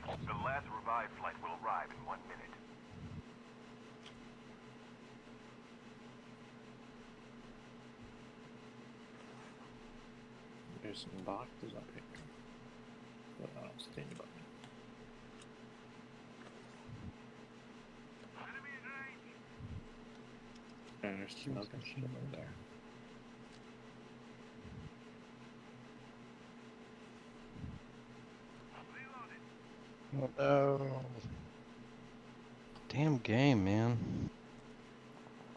The last revived flight will arrive in 1 minute. There's some boxes up here. But I don't see anybody. And there's smoke and shit over there. Oh no. Damn game, man.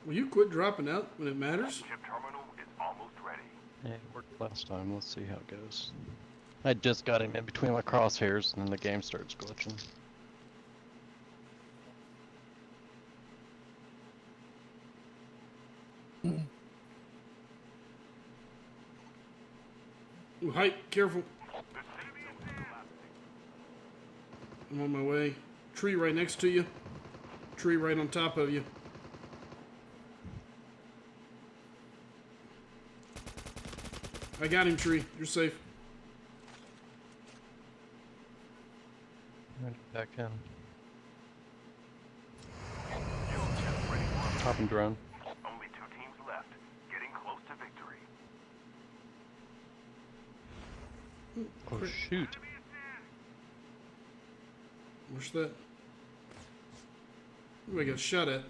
Will you quit dropping out when it matters? Chip terminal is almost ready. Yeah, it worked last time. Let's see how it goes. I just got him in between my crosshairs and then the game starts glitching. Ooh, height, careful. I'm on my way. Tree right next to you. Tree right on top of you. I got him, Tree. You're safe. Back in. Popping drone. Only 2 teams left, getting close to victory. Oh shoot. What's that? Ooh, I got shot at.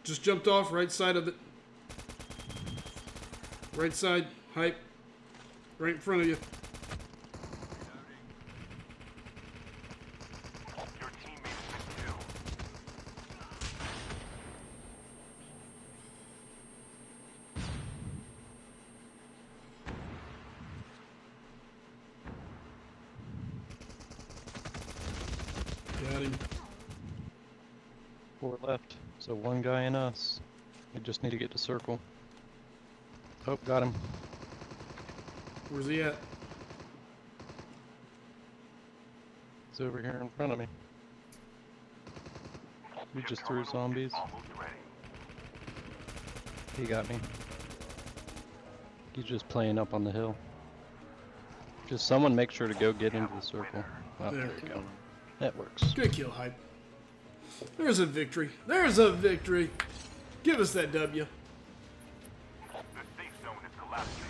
Just jumped off, right side of it. Right side, hype. Right in front of you. Your teammates missed 2. Got him. 4 left. So 1 guy and us. We just need to get to circle. Oh, got him. Where's he at? He's over here in front of me. We just threw zombies. Almost ready. He got me. He's just playing up on the hill. Just someone make sure to go get into the circle. Oh, There there we we go. go. That works. Good kill, hype. There's a victory. There's a victory. Give us that W. The safe zone is collapsing.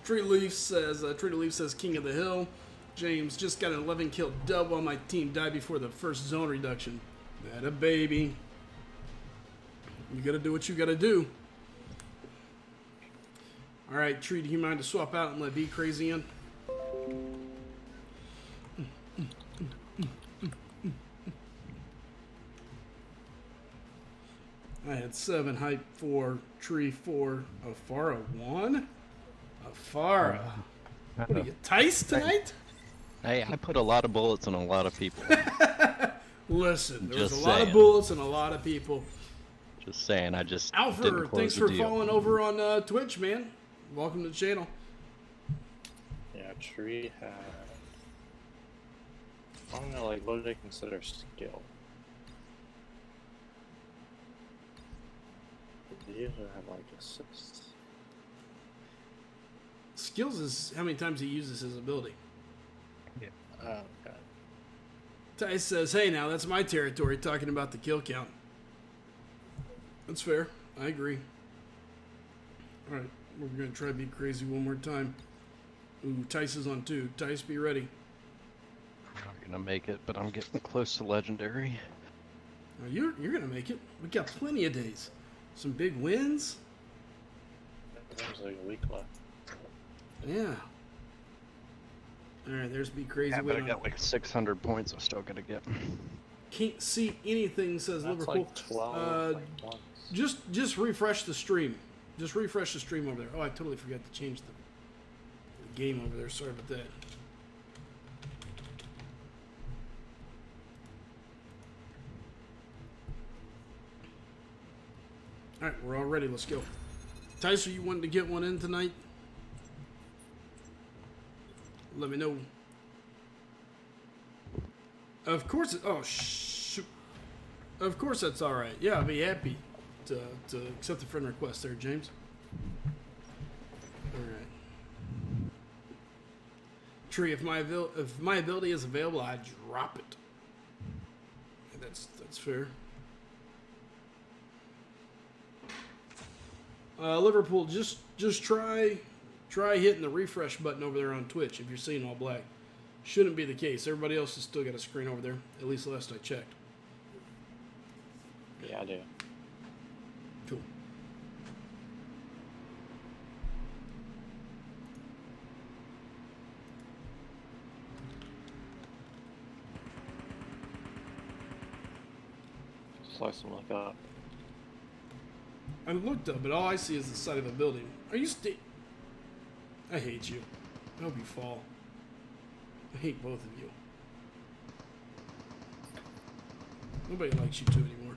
Tree Leaf says King of the Hill. James just got an 11 kill dub while my team died before the first zone reduction. That a baby. You gotta do what you gotta do. Alright, Tree, do you mind to swap out and let B Crazy in? I had 7 hype 4, Tree 4, Afara 1. Afara. What are you, Tice tonight? Hey, I put a lot of bullets in a lot of people. Listen, there was Just a lot of saying. bullets and a lot of people. Just saying, I just Alfred, didn't close thanks the for deal. following over on Twitch, man. Welcome to the channel. Yeah, Tree had. I don't know, like, what do they consider skill? They usually have like assists. Skills is how many times he uses his ability. Oh, okay. Tice says, hey, now that's my territory, talking about the kill count. That's fair. I agree. Alright, we're going to try to be crazy one more time. Ooh, Tice is on 2. Tice, be ready. I'm not gonna make it, but I'm getting close to legendary. Now you're going to make it. We got plenty of days. Some big wins. There's like a week left. Yeah. Alright, there's Be Crazy. Yeah, but I win. got like 600 points I'm still gonna get. Can't see anything, says That's Liverpool. like 12 like once. Just refresh the stream. Just refresh the stream over there. Oh, I totally forgot to change the game over there. Sorry about that. Alright, we're all ready. Let's go. Tyson, you wanted to get one in tonight? Let me know. Of course it... Oh, shoot. Of course that's alright. Yeah, I'll be happy to accept the friend request there, James. Alright. Tree, if my ability is available, I drop it. That's fair. Liverpool, just try hitting the refresh button over there on Twitch if you're seeing all black. Shouldn't be the case. Everybody else has still got a screen over there. At least last I checked. Yeah, I do. Cool. Slice them like up. I looked up, but all I see is the side of a building. Are you I hate you. I hope you fall. I hate both of you. Nobody likes you two anymore.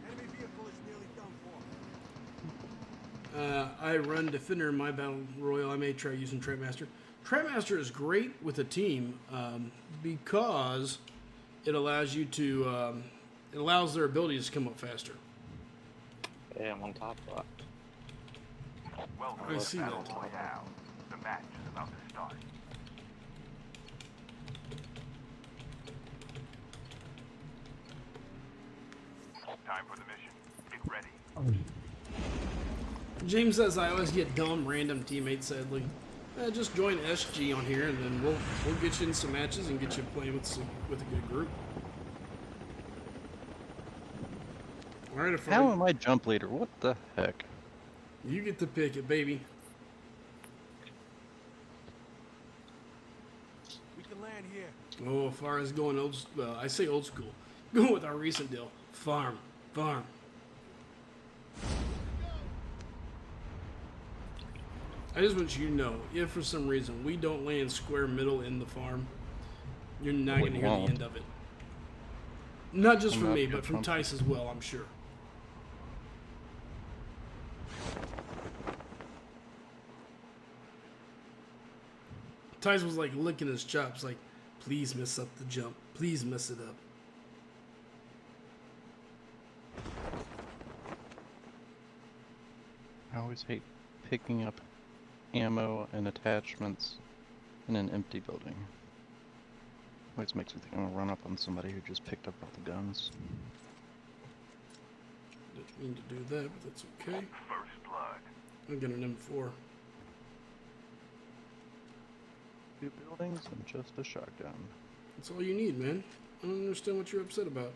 Enemy vehicle is nearly done for. I run Defender in my Battle Royal. I may try using Trapmaster. Trapmaster is great with a team because it allows you to... it allows their abilities to come up faster. Hey, I'm on top of that. Welcome I to see Battle that. Royale. The match is about to start. Time for the mission. Get ready. James says I always get dumb random teammates, sadly. Just join SG on here, and then we'll get you in some matches and get you playing with a good group. All right, How am I jump leader? What the heck? You get to pick it, baby. We can land here. Oh, as far as going I say old school. Going with our recent deal. Farm. I just want you to know, if for some reason we don't land square middle in the farm, you're not going to hear the end of it. Not just from me, but from Tice as well, I'm sure. Tice was like licking his chops, like, please mess up the jump. Please mess it up. I always hate picking up ammo and attachments in an empty building. Always makes me think I'm gonna run up on somebody who just picked up all the guns. Didn't mean to do that, but that's okay. First blood. I'm getting an M4. 2 buildings and just a shotgun. That's all you need, man. I don't understand what you're upset about.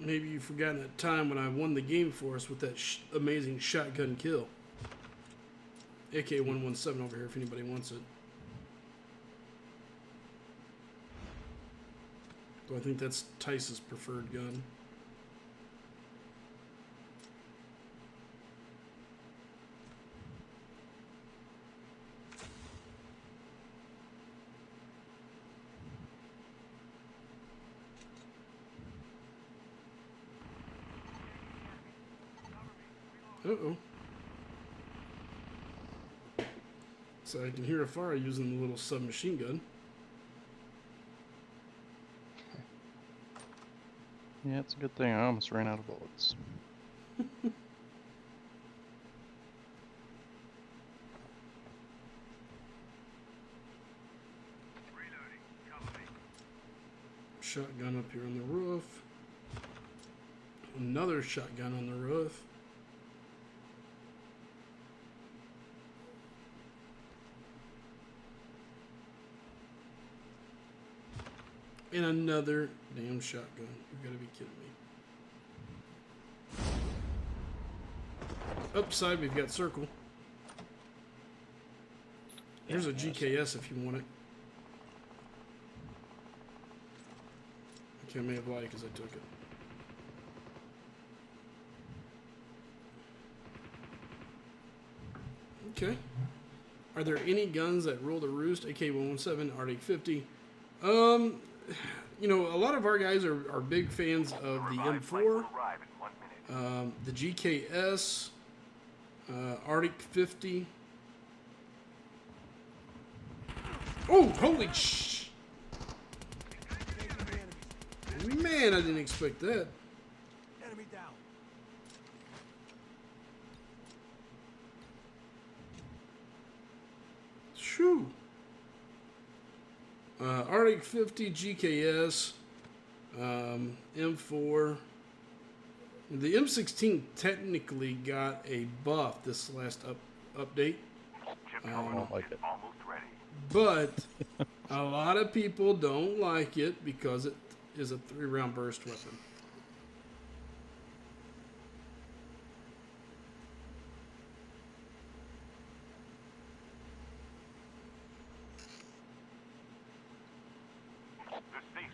Maybe you've forgotten that time when I won the game for us with that amazing shotgun kill. AK-117 over here if anybody wants it. So I think that's Tice's preferred gun. Uh-oh. So I can hear a fire using the little submachine gun. Yeah, it's a good thing I almost ran out of bullets. Shotgun up here on the roof. Another shotgun on the roof. And another damn shotgun. You gotta be kidding me. Upside, we've got circle. Here's a GKS if you want it. Okay, I may have lied because I took it. Okay. Are there any guns that rule the roost? AK-117, Arctic 50. You know, a lot of our guys are big fans of the M4, the GKS, Arctic 50. Oh, holy sh! Man, I didn't expect that. Enemy down. Shoo! Arctic 50 GKS, M4. The M16 technically got a buff this last update, I don't like it. but a lot of people don't like it because it is a 3-round burst weapon.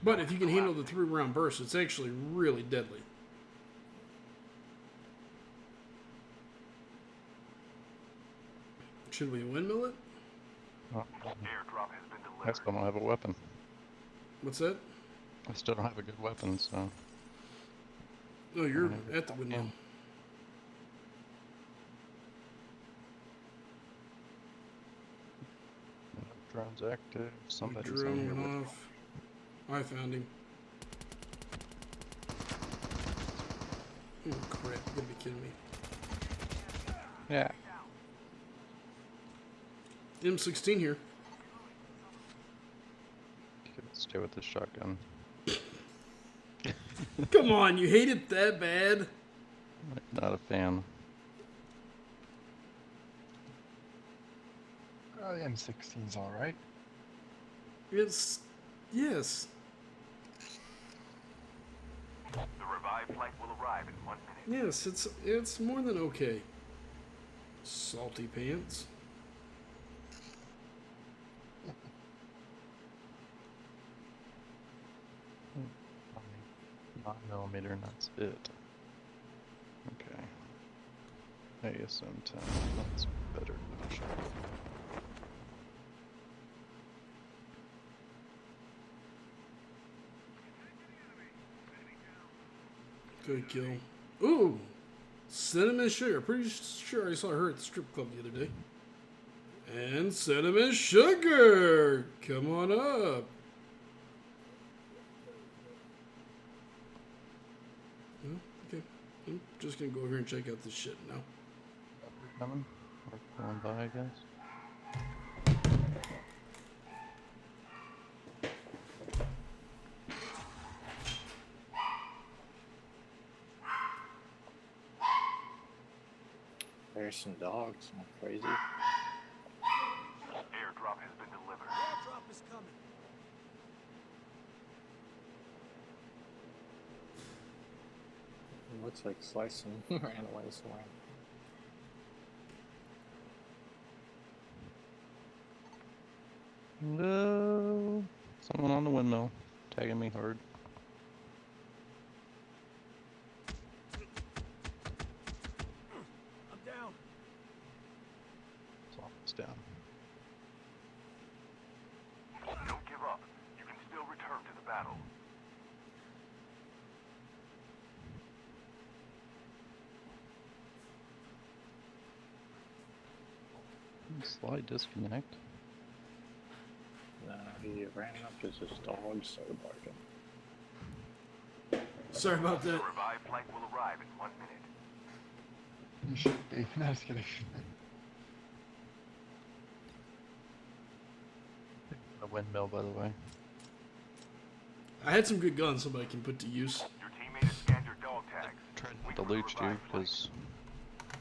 But if you can handle the 3-round burst, it's actually really deadly. Should we windmill it? Oh, Airdrop has been I still don't have a weapon. What's that? I still don't have a good weapon, so. No, you're at the windmill. Drone's active. Somebody's Drone in here went with off. I found him. Oh crap! You gotta be kidding me. Yeah. M16 here. Let's stay with this shotgun. Come on, you hate it that bad? Not a fan. Oh, the M16's alright. It's yes. The revived flight will arrive in 1 minute. Yes, it's more than okay. Salty pants. 9mm, and that's it. Okay. ASM 10. That's better than a shotgun. Good kill. Ooh! Cinnamon Sugar. Pretty sure I saw her at the strip club the other day. And Cinnamon Sugar! Come on up. Oh, okay. I'm just gonna go over here and check out this shit now. Coming? We're going by, I guess. There's some dogs. I'm crazy. Airdrop has been delivered. Airdrop is coming. It looks like Slice and ran away somewhere. No. Someone on the windmill. Tagging me hard. I'm down. It's almost down. Don't give up. You can still return to the battle. Slight disconnect. He ran up as his dog started barking. Sorry about The that. revived flight will arrive in 1 minute. You should be. No, just kidding. A windmill, by the way. I had some good guns somebody can put to use. Your teammate has scanned your dog tags. Tried Wait to for the loot you revived flight. because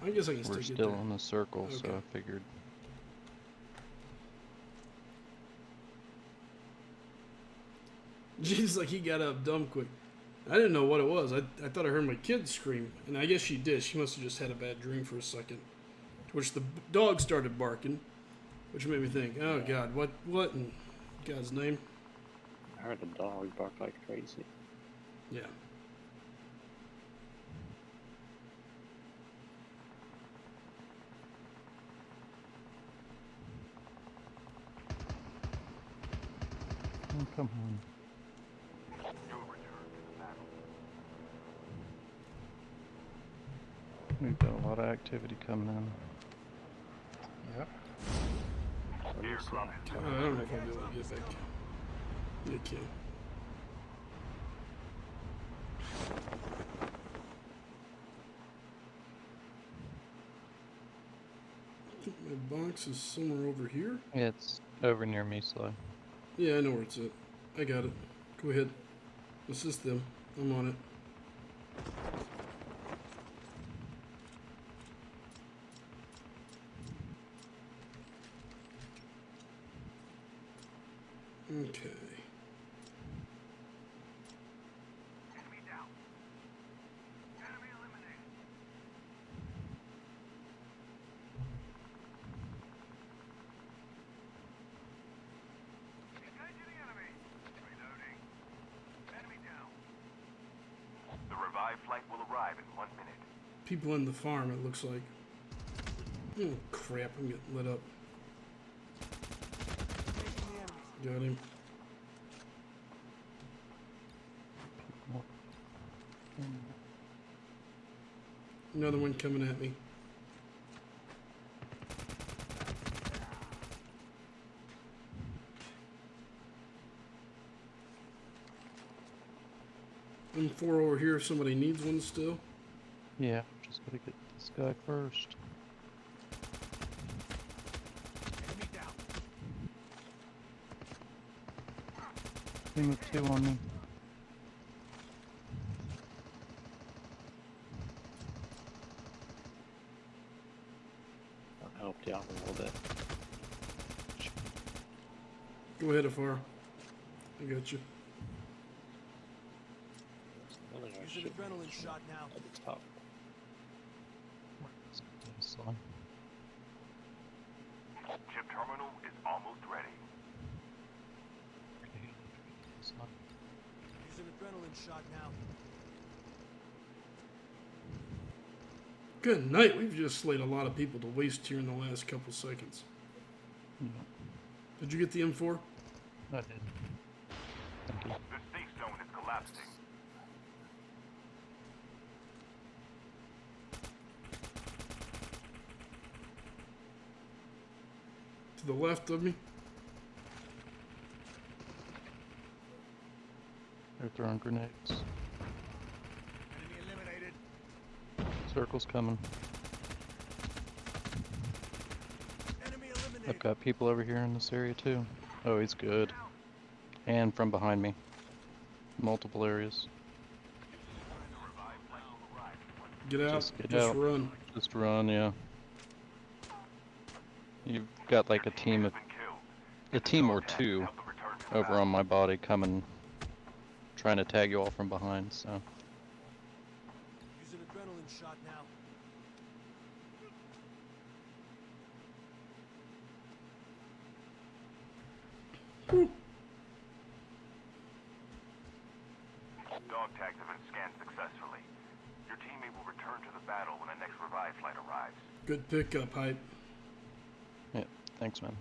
I guess I can we're still still get in the circle, so Okay. I figured. there. Jeez, like he got up dumb quick. I didn't know what it was. I thought I heard my kid scream, and I guess she did. She must have just had a bad dream for a second. To which the dog started barking, which made me think, oh God, what in God's name? I heard a dog bark like crazy. Yeah. Oh, come on. You'll return to the battle. We've got a lot of activity coming in. Yep. Airdrop is I don't know if I'll be able to get back. You can. I think my box is somewhere over here. Yeah, it's over near me, Sly. Yeah, I know where it's at. I got it. Go ahead. Assist them. I'm on it. Okay. enemy down. Enemy eliminated. Engaging the enemy. Reloading. Enemy down. The revived flight will arrive in 1 minute. People in the farm, it looks like. Oh, crap. I'm getting lit up. Taking the enemy. Got him. Another one coming at me. M4 over here if somebody needs one still. Yeah, just gotta get this guy first. Enemy down. Team of two on me. I helped you out a little bit. Go ahead, Afar. I got you. Really hard Use an shit adrenaline shot now. at the top. Sly. Chip terminal is almost ready. Sly. Use an adrenaline shot now. Good night. We've just slayed a lot of people to waste here in the last couple seconds. Yeah, Did you get the M4? I did. Thank you. The safe zone is collapsing. To the left of me? They're throwing grenades. Enemy eliminated. Circle's coming. Enemy eliminated. I've got people over here in this area too. Oh, he's good. And from behind me. Multiple areas. Get out. Just get Just out. run. Just run, yeah. You've got like a team or two Help them return to the over battle. on my body coming, trying to tag you all from behind, so. Use an adrenaline shot now. Dog tags have been scanned successfully. Your teammate will return to the battle when the next revive flight arrives. Good pickup, Hype. Yeah, thanks, man.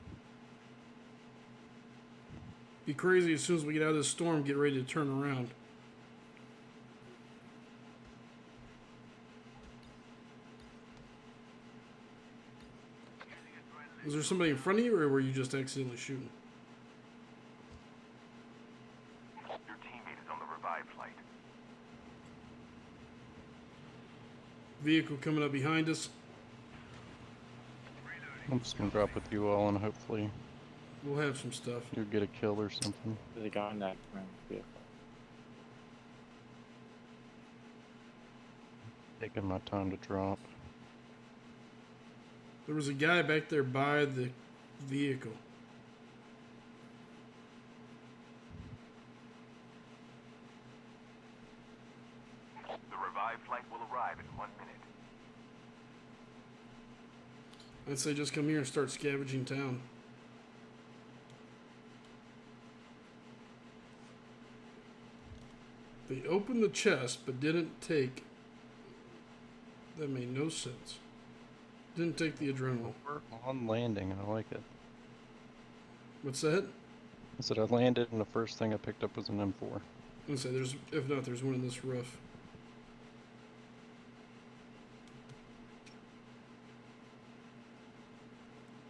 Be crazy as soon as we get out of this storm, get ready to turn around. Was there somebody in front of you, or were you just accidentally shooting? Your teammate is on the revived flight. Vehicle coming up behind us. I'm just gonna drop with you all and hopefully We'll have some stuff. you'll get a kill or something. There's a guy in that command vehicle. Taking my time to drop. There was a guy back there by the vehicle. The revived flight will arrive in 1 minute. I'd say just come here and start scavenging town. They opened the chest but didn't take. That made no sense. Didn't take the adrenaline. We're on landing, I like it. What's that? I said I landed and the first thing I picked up was an M4. I'd say there's, if not, there's one in this roof.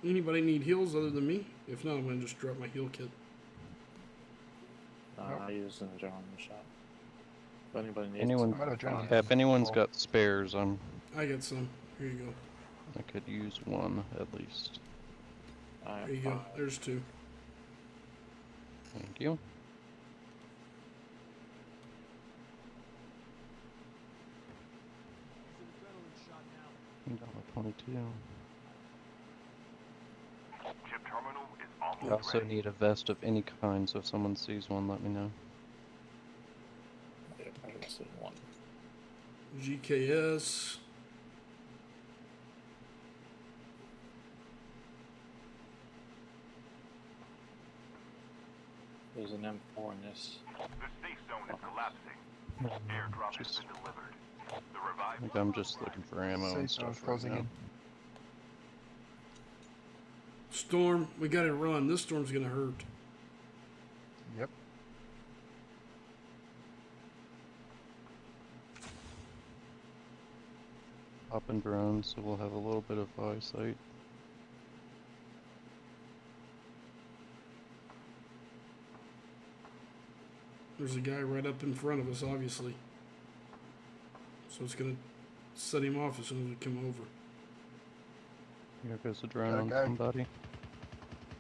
Anybody need heals other than me? If not, I'm gonna just drop my heal kit. I use an adrenaline shot. If anybody needs Anyone, I'm out of adrenaline. yeah, if anyone's got spares, I got some. Here you go. I could use one at least. I There you go. There's two. Thank you. $22. Chip terminal is almost I also ready. need a vest of any kind, so if someone sees one, let me know. Yeah, I can see one. GKS. There's an M4 in this. The safe zone is collapsing. Airdrop has Just, been delivered. The I revived think flight I'm will just arrive. looking for ammo and Safe zone's stuff right closing now. in. Storm. We gotta run. This storm's gonna hurt. Yep. Popping drones, so we'll have a little bit of eyesight. There's a guy right up in front of us, obviously. So it's gonna set him off as soon as we come over. Here goes a drone Got a on guy. somebody.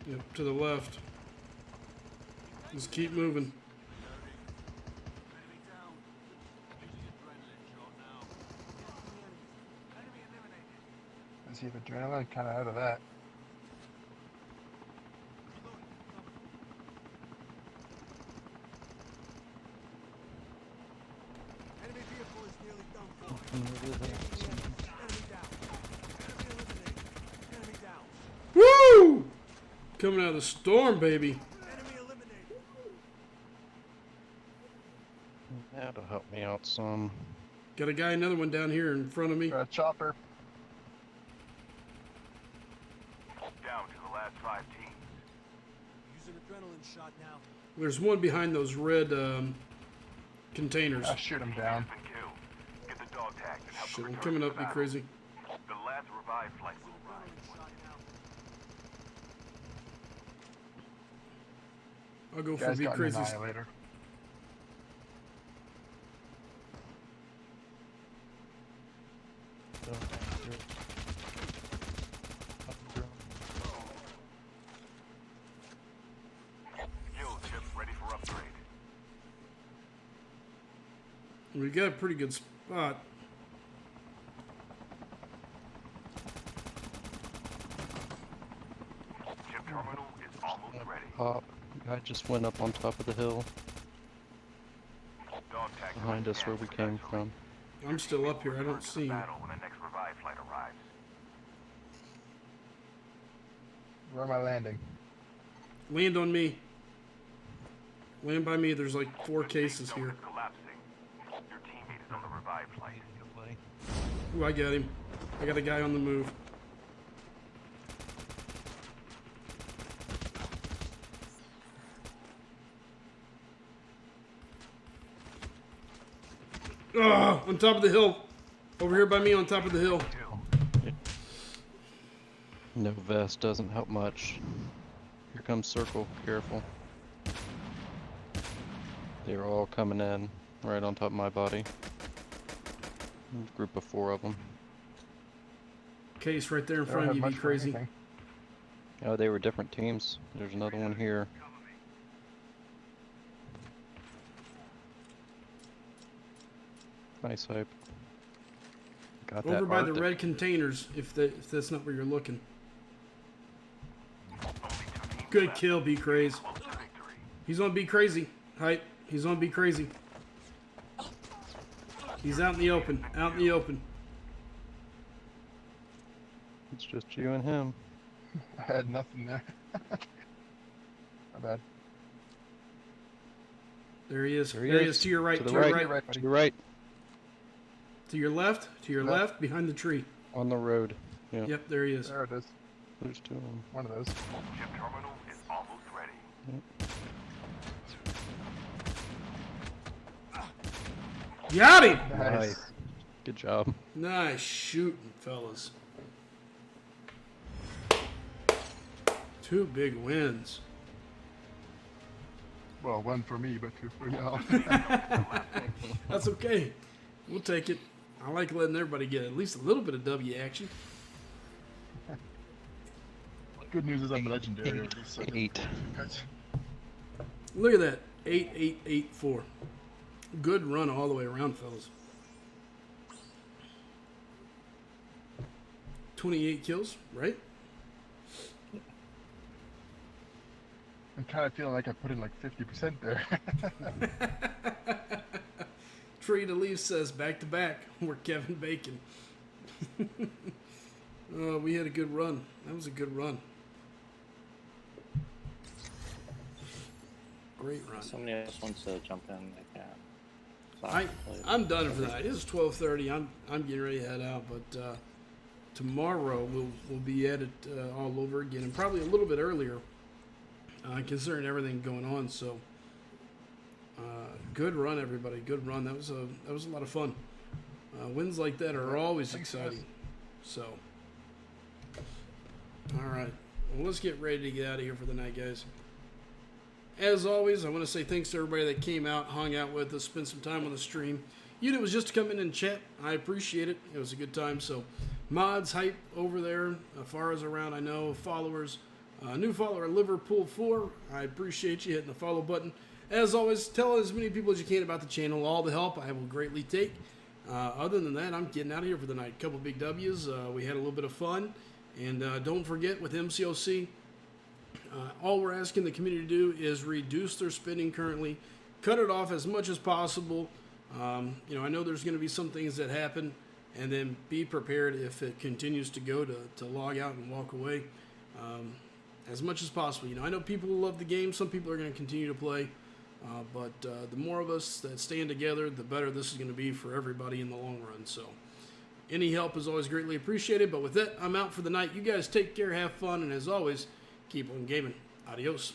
Yep, to the left. Just keep moving. Enemy down. Using adrenaline shot now. Enemy eliminated. Let's see if adrenaline kind of out of that. Enemy vehicle is nearly done for. Over there. Enemy down. Enemy eliminated. Enemy down. Woo! Coming out of the storm, baby. Enemy eliminated. That'll help me out some. Got a guy, another one down here in front of me. Got a chopper. Down to the last 5 teams. Using adrenaline shot now. There's one behind those red containers. I'll shoot him down. Has been killed. Get the dog tags and help Shit, them I'm return coming to up, the you battle. crazy. The last revived flight will arrive. Adrenaline shot now. I'll go for Guy's be got an crazy. annihilator. Skill chip ready for upgrade. We got a pretty good spot. Chip terminal is almost ready. Pop. Guy just went up on top of the hill Dog tags behind us where we came from. I'm still up here. I don't see him. battle when the next revived flight arrives. Where am I landing? Land on me. Land by me. There's like 4 cases Zone here. is collapsing. Your teammate is on the revived flight. Ooh, I got him. I got a guy on the move. Ah, on top of the hill. Over here by me on top of the hill. No vest doesn't help much. Here comes circle. Careful. They're all coming in right on top of my body. Group of 4 of them. Case right there in They don't front of have you, be much for crazy. anything. Oh, they were different teams. There's another one here. Nice hype. Got that Over by the Arctic. red containers, if that's not where you're looking. Good kill, be crazy. He's on be crazy. Hype. He's on be crazy. He's out in the open. Out in the open. It's just you and him. I had nothing there. My bad. There he is. There he There he is. is. To your right. To To, the your right. right. Right, To buddy. your right. To your left. To your left. Behind the tree. On the road. Yeah. Yep. There he is. There it is. There's 2 of them. One of those. Chip terminal is almost ready. Got him. Nice. Good job. Nice shooting, fellas. 2 big wins. Well, one for me, but 2 for y'all. That's okay. We'll take it. I like letting everybody get at least a little bit of W action. Good news is I'm legendary. already, so 8. Look at that. 8-8-8-4. Good run all the way around, fellas. 28 kills, right? I'm kind of feeling like I put in like 50% there. Tree to Leaf says back to back. We're Kevin Bacon. We had a good run. That was a good run. Great run. Somebody else wants to jump in, they can. So I'm done for the night. It's 12:30. I'm getting ready to head out, but tomorrow we'll be at it all over again, and probably a little bit earlier, considering everything going on. So, good run, everybody. Good run. That was a lot of fun. Wins like that are always exciting. So, all right. Well, let's get ready to get out of here for the night, guys. As always, I want to say thanks to everybody that came out, hung out with us, spent some time on the stream. Even if it was just to come in and chat, I appreciate it. It was a good time. So, mods, hype over there, Farah's around, I know, followers. New follower, Liverpool4, I appreciate you hitting the follow button. As always, tell as many people as you can about the channel. All the help I will greatly take. Other than that, I'm getting out of here for the night. Couple big W's. We had a little bit of fun. And don't forget, with MCOC, all we're asking the community to do is reduce their spending currently, cut it off as much as possible. I know there's going to be some things that happen, and then be prepared if it continues to go to log out and walk away as much as possible. I know people love the game. Some people are going to continue to play, but the more of us that stand together, the better this is going to be for everybody in the long run. So any help is always greatly appreciated. But with that, I'm out for the night. You guys take care, have fun, and as always, keep on gaming. Adios.